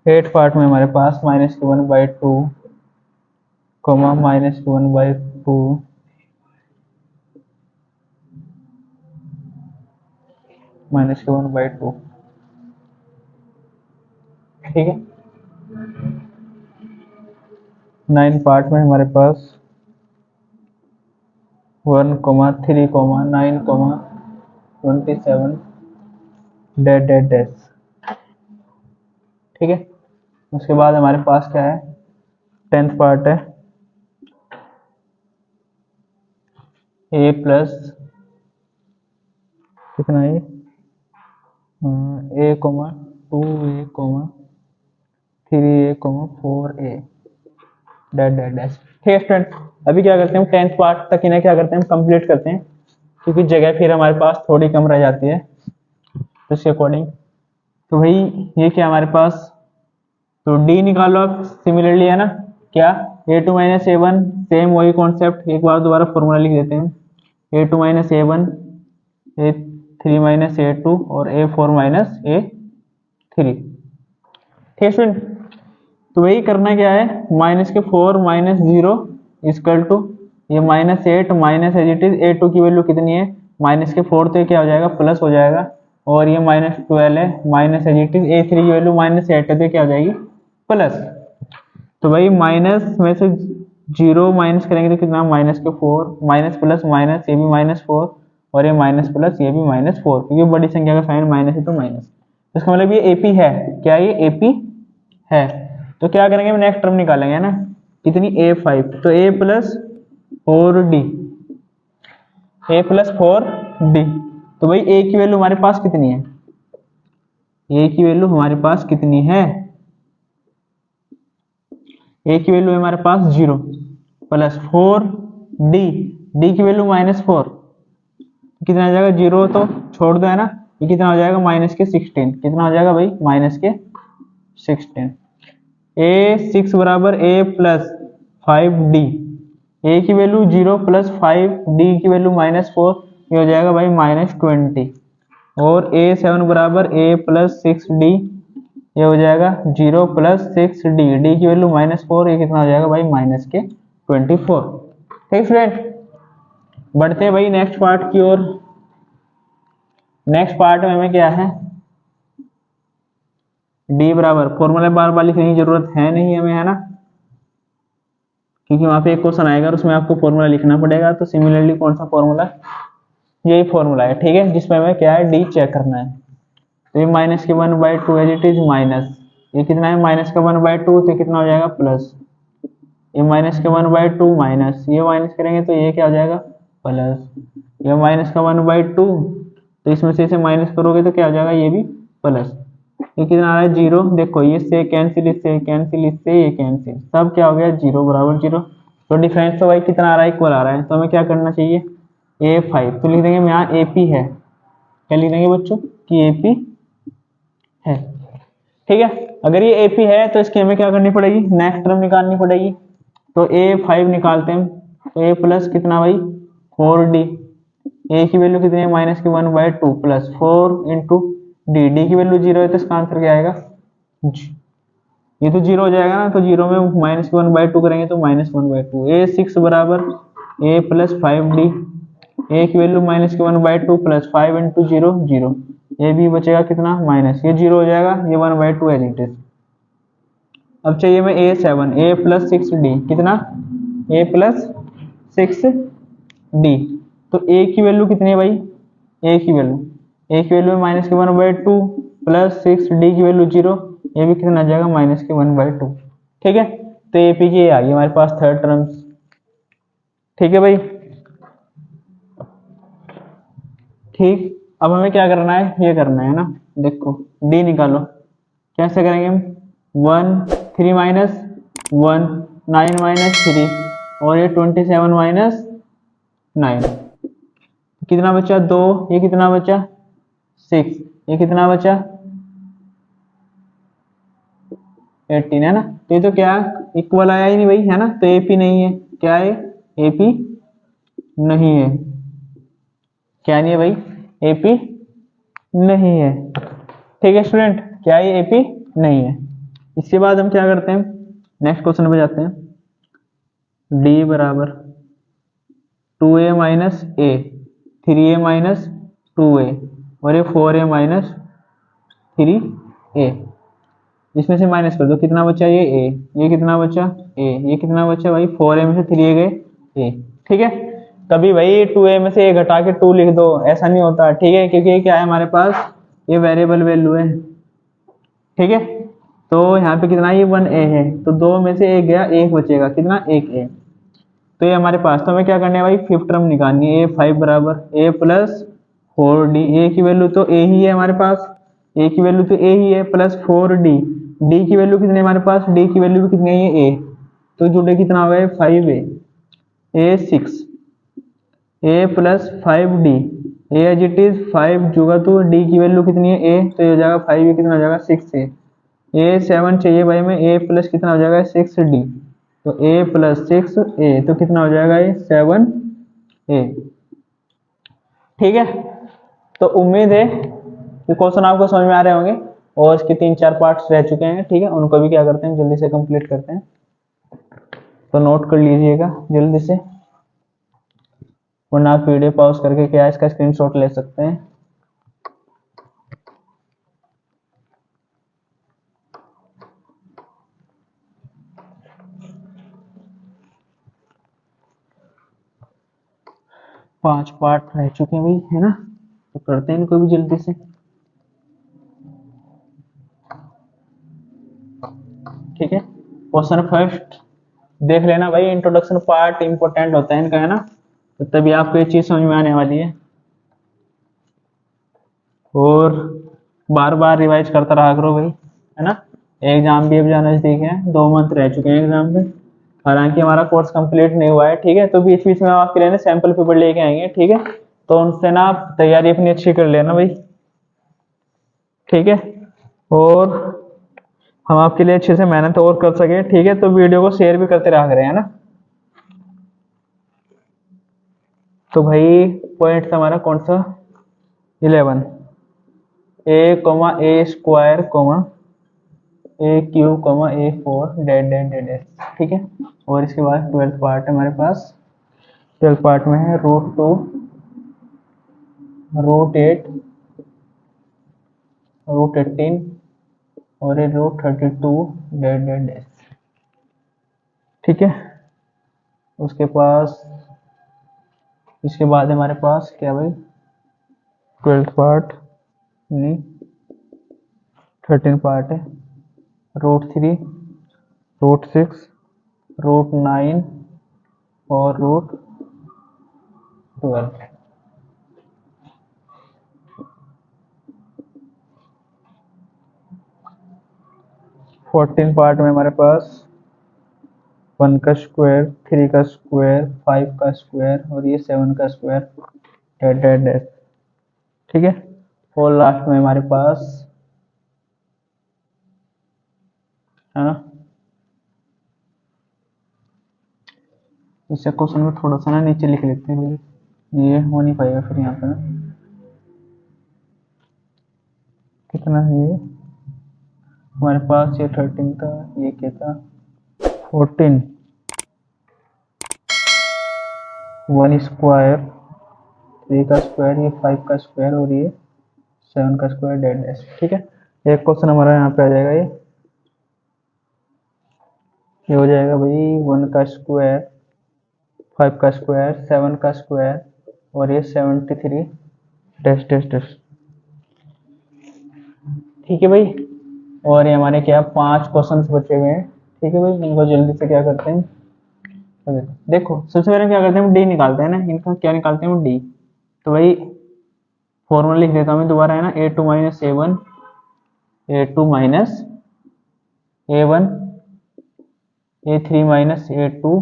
8 पार्ट में हमारे पास -1/2, -1/2 -1/2, ठीक है। 9 पार्ट में हमारे पास 1, 3, 9, 27 डैश, ठीक है। उसके बाद हमारे पास क्या है, 10th पार्ट है a प्लस कितना है, a, 2a, 3a, 4a dash, ठीक है स्टूडेंट। अभी क्या करते हैं हम 10th पार्ट तक इन्हें क्या करते हैं हम कंप्लीट करते हैं, क्योंकि जगह फिर हमारे पास थोड़ी कम रह जाती है, तो इसके अकॉर्डिंग तो भाई ये क्या हमारे पास, तो डी निकालो आप सिमिलरली, है ना, क्या a2 - a1 सेम वही कॉन्सेप्ट, एक बार दोबारा फॉर्मूला लिख देते हैं, a2 - a1 a3 - a2 और a4 - a3, ठीक है। तो वही करना क्या है, -4 -0 इक्वल टू ये -8 minus as it is a2 की वैल्यू कितनी है, -4, तो ये क्या हो जाएगा प्लस हो जाएगा, और ये -12 है minus as it is a3 की वैल्यू -8 है तो क्या हो जाएगी प्लस। तो भाई माइनस में से 0 माइनस करेंगे तो कितना -4 माइनस प्लस माइनस, ये भी -4 और ये माइनस प्लस ये भी -4, क्योंकि बड़ी संख्या का साइन माइनस है तो माइनस, इसका मतलब ये एपी है, क्या ये एपी है। तो क्या करेंगे नेक्स्ट टर्म निकालेंगे, है ना, कितनी a5, तो a plus 4d, a plus 4d, तो भाई a की वैल्यू हमारे पास कितनी है, a की वैल्यू हमारे पास कितनी है, a की वैल्यू है हमारे पास 0 प्लस 4d, d की वैल्यू -4, कितना आ जाएगा 0 तो छोड़ दो, है ना, ये कितना हो जाएगा -16, कितना हो जाएगा भाई -16, a6 बराबर a प्लस 5d, a की वैल्यू 0 प्लस 5 d की वैल्यू -4, ये हो जाएगा भाई -20, और a7 बराबर a प्लस 6d, ये हो जाएगा 0 प्लस 6d, d की वैल्यू -4, ये कितना हो जाएगा भाई -24, ठीक है स्टूडेंट। बढ़ते हैं भाई नेक्स्ट पार्ट की ओर। नेक्स्ट पार्ट में हमें क्या है, डी बराबर, फॉर्मूला बार बार लिखने की जरूरत है नहीं हमें, है ना, क्योंकि वहां पे एक क्वेश्चन आएगा और उसमें आपको फॉर्मूला लिखना पड़ेगा। तो सिमिलरली कौन सा फॉर्मूला, यही फॉर्मूला है, ठीक है, जिसमें हमें क्या है, डी चेक करना है। तो ये माइनस के 1/2 एज इट इज माइनस, ये कितना है माइनस का 1/2, तो कितना हो जाएगा प्लस, ये माइनस के 1/2 माइनस, ये माइनस करेंगे तो ये क्या हो जाएगा प्लस, ये माइनस का 1/2, तो इसमें से इसे माइनस करोगे तो क्या हो जाएगा, ये भी प्लस। ये कितना आ रहा है 0, देखो ये से कैंसिल, इससे कैंसिल, इससे ये कैंसिल, सब क्या हो गया 0 बराबर 0। तो डिफरेंस तो भाई कितना आ रहा है, इक्वल आ रहा है। तो हमें क्या करना चाहिए, A5, तो लिख देंगे हम यहाँ AP है, क्या लिख देंगे बच्चों कि AP है, ठीक है। अगर ये AP है तो इसकी हमें क्या करनी पड़ेगी, नेक्स्ट टर्म निकालनी पड़ेगी। तो A5 निकालते हैं, तो A प्लस कितना भाई 4D, A की वैल्यू कितनी है माइनस की 1/2 प्लस 4 इंटू डी, डी की वैल्यू 0 है तो इसका आंसर क्या आएगा, ये तो 0 हो जाएगा ना, तो 0 में माइनस की 1/2 करेंगे तो -1/2। A6 बराबर A प्लस 5D, ए की वैल्यू माइनस की 1/2 प्लस 5 इंटू 0 0, ये भी बचेगा कितना माइनस, ये 0 हो जाएगा, ये 1/2 एज इट इज। अब चाहिए मैं A7, A प्लस 6D, कितना A प्लस 6D, तो A की वैल्यू कितनी है भाई, A की वैल्यू है माइनस की 1/2 प्लस 6D की वैल्यू 0, ये भी कितना आ जाएगा माइनस की 1/2, ठीक है। तो AP की आ गई हमारे पास थर्ड टर्म्स, ठीक है भाई, ठीक। अब हमें क्या करना है, ये करना है ना, देखो D निकालो, कैसे करेंगे हम, 1 3 माइनस 1 9 माइनस 3, और ये 27 माइनस 9, कितना बचा 2, ये कितना बचा 6, ये कितना बचा 18, है ना। तो ये तो क्या इक्वल आया ही नहीं भाई, है ना, तो AP नहीं है, क्या है AP नहीं है, क्या नहीं है भाई, AP नहीं है, ठीक है स्टूडेंट, क्या ये AP नहीं है। इसके बाद हम क्या करते हैं, नेक्स्ट क्वेश्चन पे जाते हैं। D बराबर 2A minus A, 3A minus 2A, और ये 4A माइनस 3A, इसमें से माइनस कर दो, कितना बचा ये A, ये कितना बचा A, ये कितना बचा भाई 4A में से 3A गए A, ठीक है। कभी भाई 2A में से A घटा के 2 लिख दो, ऐसा नहीं होता, ठीक है, क्योंकि ये क्या है हमारे पास, ये वेरिएबल वैल्यू है, ठीक है। तो यहाँ पे कितना ये 1A है, तो 2 में से 1 गया, 1 बचेगा, कितना 1A, तो ये हमारे पास, तो हमें क्या करना है भाई फिफ्थ टर्म निकालनी है, A5 बराबर A प्लस 4D, A की वैल्यू तो A ही है हमारे पास, A की वैल्यू तो A ही है, प्लस 4D, D की वैल्यू कितनी है हमारे पास, D की वैल्यू भी कितनी है ये A, तो जुड़े कितना हो गया 5A, A6, A plus 5D, A as it is 5 जुगा, तो D की वैल्यू कितनी है A, तो ये हो जाएगा 5, ये कितना हो जाएगा 6A, A7 चाहिए भाई में, A प्लस कितना हो जाएगा 6D, तो A प्लस 6A, तो कितना हो जाएगा ये 7A, ठीक है। तो उम्मीद है कि क्वेश्चन आपको समझ में आ रहे होंगे, और इसके 3-4 पार्ट्स रह चुके हैं, ठीक है, उनको भी क्या करते हैं जल्दी से कंप्लीट करते हैं, तो नोट कर लीजिएगा जल्दी से, वरना आप वीडियो पॉज करके क्या इसका स्क्रीनशॉट ले सकते हैं। पांच पार्ट रह चुके हैं भाई, है ना, तो करते हैं इनको भी जल्दी से, ठीक है। क्वेश्चन फर्स्ट देख लेना भाई, इंट्रोडक्शन पार्ट इंपॉर्टेंट होता है इनका, है ना, तो तभी आपको ये चीज समझ में आने वाली है, और बार बार रिवाइज करता रहा करो भाई, है ना। एग्जाम भी अब जाना नजदीक है, 2 मंथ रह चुके हैं एग्जाम में, हालांकि हमारा कोर्स कंप्लीट नहीं हुआ है, ठीक है, तो बीच बीच में आपके लिए सैंपल पेपर लेके आएंगे, ठीक है, तो उनसे ना आप तैयारी अपनी अच्छी कर लेना भाई, ठीक है, और हम आपके लिए अच्छे से मेहनत और कर सके, ठीक है, तो वीडियो को शेयर भी करते रहा करें, है ना। तो भाई पॉइंट हमारा कौन सा 11, A, A² A³ A4 dead डेड डेड, ठीक है, और इसके बाद 12th पार्ट है हमारे पास 12 पार्ट में है, √2, √8, √18 और ये √32 डेड डेड डेड। ठीक है, उसके पास इसके बाद हमारे पास क्या भाई, 12 पार्ट नहीं 13 पार्ट है, √3, √6, √9 और √12। 14 पार्ट में हमारे पास 1 का स्क्वायर, 3 का स्क्वायर, 5 का स्क्वायर और ये 7 का स्क्वायर डेड डेड डेड। ठीक है, और लास्ट में हमारे पास है ना, इस क्वेश्चन में थोड़ा सा ना नीचे लिख लेते हैं, ये हो नहीं पाएगा फिर यहाँ पे ना। कितना है ये हमारे पास, ये 13 था, ये क्या था 14, 1 स्क्वायर, 3 का स्क्वायर, ये 5 का स्क्वायर और ये 7 का स्क्वायर डेड डैश। ठीक है, एक क्वेश्चन हमारा यहाँ पे आ जाएगा, ये हो जाएगा भाई 1 का स्क्वायर, 5 का स्क्वायर, 7 का स्क्वायर और ये 73 डैश डैश डैश। ठीक है भाई, और ये हमारे क्या 5 क्वेश्चन बचे हुए हैं। ठीक है भाई, इनको जल्दी से क्या करते हैं, देखो सबसे पहले क्या करते हैं, डी निकालते हैं ना, इनका क्या निकालते हैं डी। तो भाई फॉर्मूला लिख देता हूँ मैं दोबारा, है ना, a2 minus a1, a2 minus a1, a3 minus a2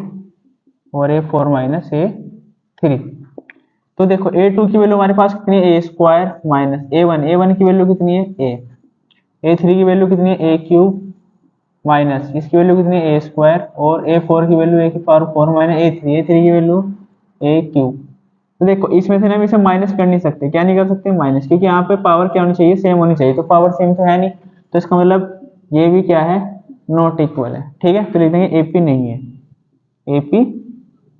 और a4 माइनस a3। तो देखो a2 की वैल्यू हमारे पास कितनी है, a स्क्वायर माइनस a1 की वैल्यू कितनी है a3 की वैल्यू कितनी है a क्यूब माइनस इसकी वैल्यू कितनी है a स्क्वायर और a4 की वैल्यू a की पावर 4 माइनस a3 की वैल्यू a क्यूब। तो देखो इसमें से ना हम इसे माइनस कर नहीं सकते, क्या नहीं कर सकते माइनस, क्योंकि यहाँ पे पावर क्या होनी चाहिए, सेम होनी चाहिए, तो पावर सेम तो है नहीं, तो इसका मतलब ये भी क्या है, नॉट इक्वल है। ठीक है, तो लिख देंगे एपी नहीं है, एपी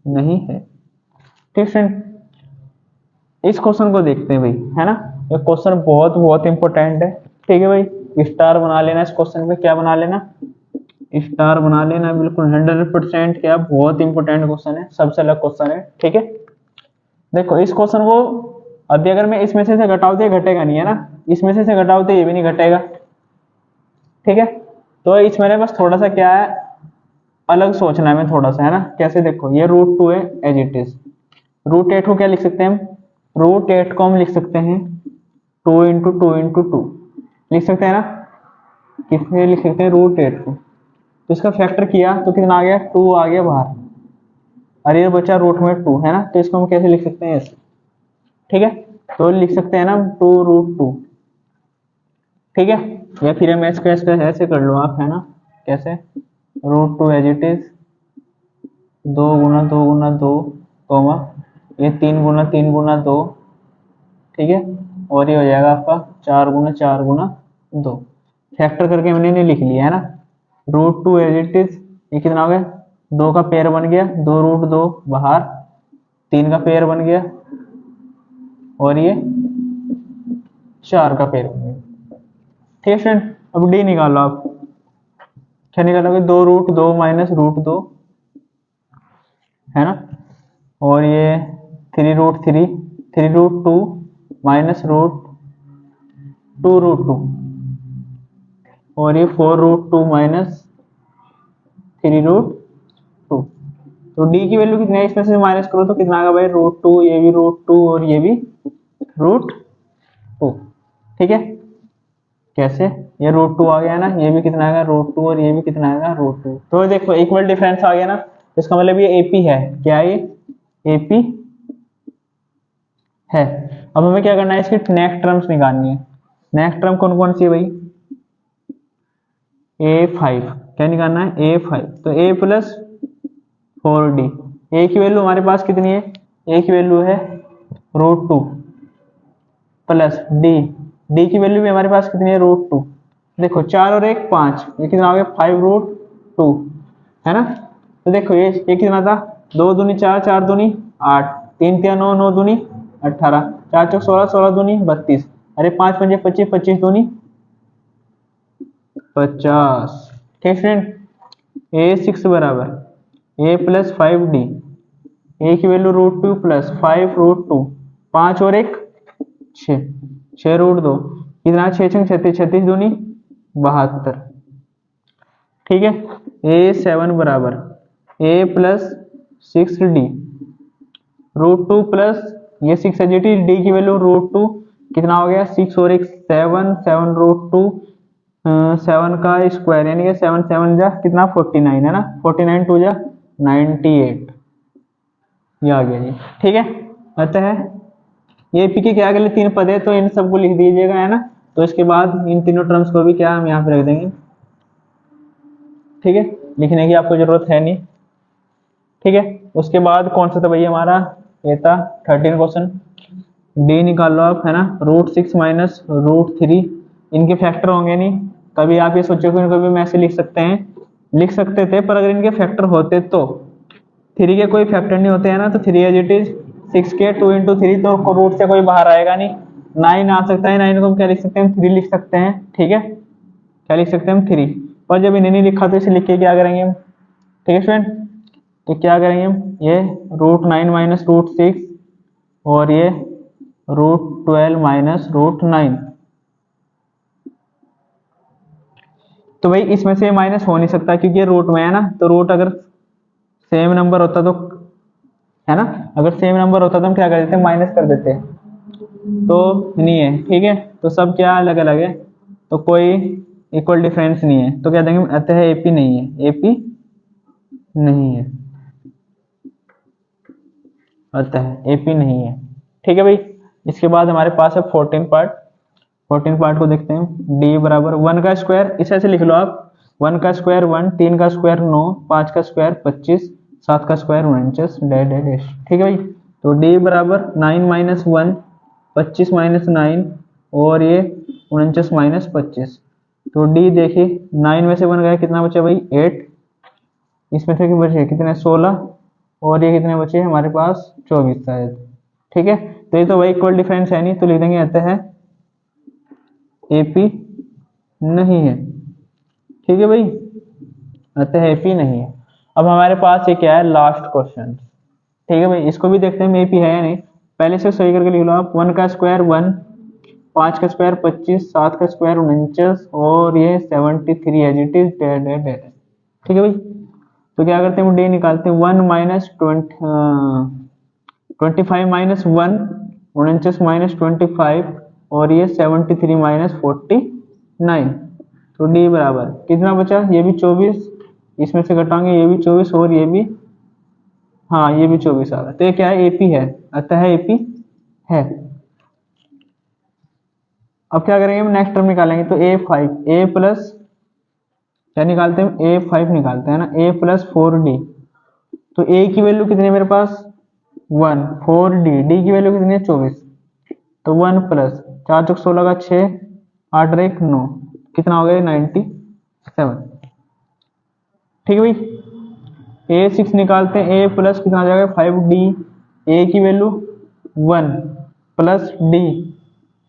नहीं है। ठीक फ्रेंड, इस क्वेश्चन को देखते हैं भाई, है ना, ये क्वेश्चन बहुत बहुत इंपॉर्टेंट है। ठीक है भाई, स्टार बना लेना इस क्वेश्चन पे, क्या बना लेना, स्टार बना लेना बिल्कुल 100%, क्या बहुत इंपॉर्टेंट क्वेश्चन है, सबसे अलग क्वेश्चन है। ठीक है, देखो इस क्वेश्चन को अभी अगर मैं इसमें से घटाओ तो ये घटेगा नहीं, है ना, इसमें से घटाओ तो ये भी नहीं घटेगा। ठीक है, तो इसमें बस थोड़ा सा क्या है, अलग सोचना है मैं थोड़ा सा, है ना, कैसे, देखो ये √2 है एज इट इज, √8 को क्या लिख सकते हैं हम, √8 को हम लिख सकते हैं 2 इंटू 2 इंटू 2 लिख सकते हैं ना, किसमें लिख सकते हैं √8 को, तो इसका फैक्टर किया तो कितना आ गया, 2 आ गया बाहर, और ये बचा रूट में 2, है ना, तो इसको हम कैसे लिख सकते हैं ऐसे। ठीक है, तो लिख सकते हैं ना 2√2। ठीक है, या फिर हम इसको ऐसे कर लो आप, है ना, कैसे, √2 एज इट इज 2 गुना 2 गुना 2 कॉमा ये 3 गुना 3 गुना 2। ठीक है, और ये हो जाएगा आपका 4 गुना 4 गुना 2, फैक्टर करके मैंने लिख लिया, है ना, √2 एज इट इज, ये कितना हो गया, 2 का पेयर बन गया, 2√2 बाहर, 3 का पेयर बन गया और ये 4 का पेयर बन गया। ठीक है फ्रेंड, अब डी निकालो आप, क्या निकालोगे, 2√2 माइनस √2, है ना, और ये 3√3, 3√2 माइनस √2 और ये 4√2 माइनस 3√2। तो डी की वैल्यू कितनी है, इसमें से माइनस करो तो कितना आएगा भाई, √2, ये भी √2 और ये भी √2। ठीक है, कैसे, ये √2 आ गया ना, ये भी कितना आएगा √2 और ये भी कितना आएगा √2। तो देखो इक्वल डिफरेंस आ गया ना, इसका मतलब ये एपी है, क्या है ये एपी है। अब हमें क्या करना है, इसकी नेक्स्ट टर्म्स निकालनी है। नेक्स्ट टर्म कौन कौन सी है भाई, a5, क्या निकालना है a5, तो a प्लस 4d, a की वैल्यू हमारे पास कितनी है, a की वैल्यू है √2 प्लस d की वैल्यू भी हमारे पास कितनी है √2। देखो 4 और 1 5, ये कितना हो गया 5√2, है ना, तो देखो ये कितना था, 2 दूनी 4, 4 दूनी 8, 3 3 9 9 दूनी 18, 4 चौक 16 16 दूनी 32, अरे 5 पंजे 25 25 दूनी 50। ठीक फ्रेंड, A6 बराबर A प्लस 5D, ए की वैल्यू √2 प्लस 5 √2, 5 और 1 6, 6 √2 कितना, 6 6 36, 36 दूनी 72। ठीक है, A7 बराबर A प्लस 6D, √2 प्लस ये 6 है जी, डी की वैल्यू √2 कितना हो गया, 6 और 1 7, 7 √2 7 का स्क्वायर यानी कि 7 7 जा कितना 49 है ना, 49 2 जा 98, ये आ गया जी। ठीक है, अतः ये पी के क्या अगले 3 पद है तो इन सबको लिख दीजिएगा, है ना। तो इसके बाद इन तीनों टर्म्स को भी क्या हम यहाँ पे रख देंगे। ठीक है, लिखने की आपको जरूरत है नहीं। ठीक है, उसके बाद कौन सा था भैया हमारा, ये था 13 क्वेश्चन, डी निकाल लो आप, है ना। √6 माइनस √3 इनके फैक्टर होंगे नहीं, कभी आप ये सोचो कि कभी हम ऐसे लिख सकते हैं, लिख सकते थे, पर अगर इनके फैक्टर होते तो 3 के कोई फैक्टर नहीं होते हैं ना, तो 3 एज इट इज 6 के 2 × 3 तो रूट से कोई बाहर आएगा नहीं, 9 आ सकता है, 9 को हम क्या लिख सकते हैं, 3 लिख सकते हैं। ठीक है, क्या लिख सकते हैं हम 3, और जब इन्हें नहीं लिखा तो इसे लिख के क्या करेंगे हम। ठीक है स्टूडेंट, तो क्या करेंगे हम, ये √9 माइनस √6 और ये √12 माइनस √9, तो भाई इसमें से माइनस हो नहीं सकता क्योंकि ये रूट में है ना, तो रूट अगर सेम नंबर होता तो, है ना, अगर सेम नंबर होता तो हम क्या कर देते, माइनस कर देते, तो नहीं है। ठीक है, तो सब क्या अलग अलग है, तो कोई इक्वल डिफरेंस नहीं है, तो क्या देंगे, अतः एपी नहीं है, एपी नहीं है, अतः एपी नहीं है। ठीक है भाई, इसके बाद हमारे पास है 14 पार्ट, 14 पार्ट को देखते हैं। डी बराबर 1 का स्क्वायर, इसे ऐसे लिख लो आप, 1 का स्क्वायर 1, 3 का स्क्वायर 9, 5 का स्क्वायर 25, 7 का स्क्वायर 49 डैश डैश डैश। ठीक है भाई, तो डी बराबर 9 माइनस 1, 25 माइनस 9 और ये 49 माइनस 25, तो डी देखिए 9 में से 1 गया कितना बचा भाई 8, इसमें से बचे कितने 16 और ये कितने बचे हमारे पास 24 शायद। ठीक है, तो ये तो भाई इक्वल डिफरेंस है नहीं, तो लिख देंगे अतः है एपी नहीं है। ठीक है भाई, अतः एपी नहीं है। अब हमारे पास ये क्या है, लास्ट क्वेश्चन। ठीक है भाई, इसको भी देखते हैं एपी है या नहीं, पहले से सही करके लिख लो आप। 1 का स्क्वायर 1, 5 का स्क्वायर 25, 7 का स्क्वायर 49 और ये 73 एज इट इज डेड डेड डेड। ठीक है भाई, तो क्या करते हैं, डी निकालते हैं। 1 माइनस 25 माइनस 1, 49 माइनस 25 और ये 73 माइनस 49, तो डी बराबर कितना बचा, ये भी 24, इसमें से घटाएंगे ये भी 24 और ये भी, हाँ ये भी 24 आ रहा है, तो ये क्या है, एपी है, अतः एपी है। अब क्या करेंगे हम, नेक्स्ट टर्म निकालेंगे, तो A5 A प्लस क्या निकालते हैं, A5 निकालते हैं ना, A प्लस 4D, तो A की वैल्यू कितनी है मेरे पास 1, 4D, D की वैल्यू कितनी है 24, तो 1 प्लस 4 चौक 16 का 6, 8 और 1 9, कितना हो गया 97। ठीक है भाई, A6 निकालते हैं, A प्लस कितना आ जाएगा 5D, A की value 1 plus D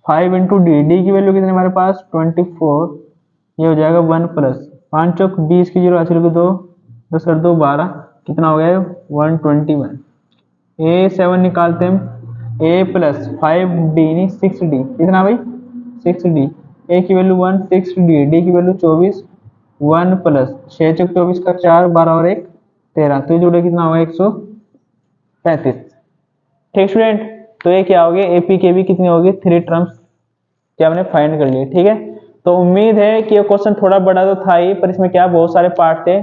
5 into D की वैल्यू कितनी हमारे पास 24, ये हो जाएगा 1 प्लस 5 चौक 20 की 0 हासिल 2, 10 कर 2 12, कितना हो गया 121। A7 निकालते हैं, A प्लस 5D नहीं 6D, कितना भाई 6D, A की वैल्यू 1, 6D, D की वैल्यू 24, 1 प्लस 6 चौक 24 का 4, 12 और 1 13, तो ये जोड़े कितना होगा 135। ठीक स्टूडेंट, तो ये क्या हो गया, एपी के भी कितनी होगी 3 टर्म्स क्या हमने फाइंड कर लिए। ठीक है, तो उम्मीद है कि ये क्वेश्चन थोड़ा बड़ा तो था ही, पर इसमें क्या बहुत सारे पार्ट थे,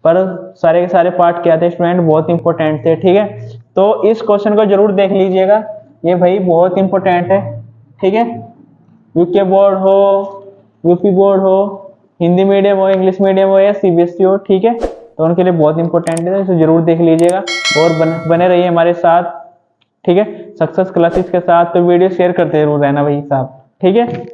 पर सारे के सारे पार्ट क्या थे स्टूडेंट, बहुत इंपॉर्टेंट थे। ठीक है, तो इस क्वेश्चन को जरूर देख लीजिएगा, ये भाई बहुत इंपॉर्टेंट है। ठीक है, यूके बोर्ड हो, यूपी बोर्ड हो, हिंदी मीडियम हो, इंग्लिश मीडियम हो या सीबीएसई हो, ठीक है, तो उनके लिए बहुत इंपॉर्टेंट है, इसे जरूर देख लीजिएगा और बने रहिए हमारे साथ। ठीक है, सक्सेस क्लासेस के साथ, तो वीडियो शेयर करते जरूर रहना भाई साहब। ठीक है।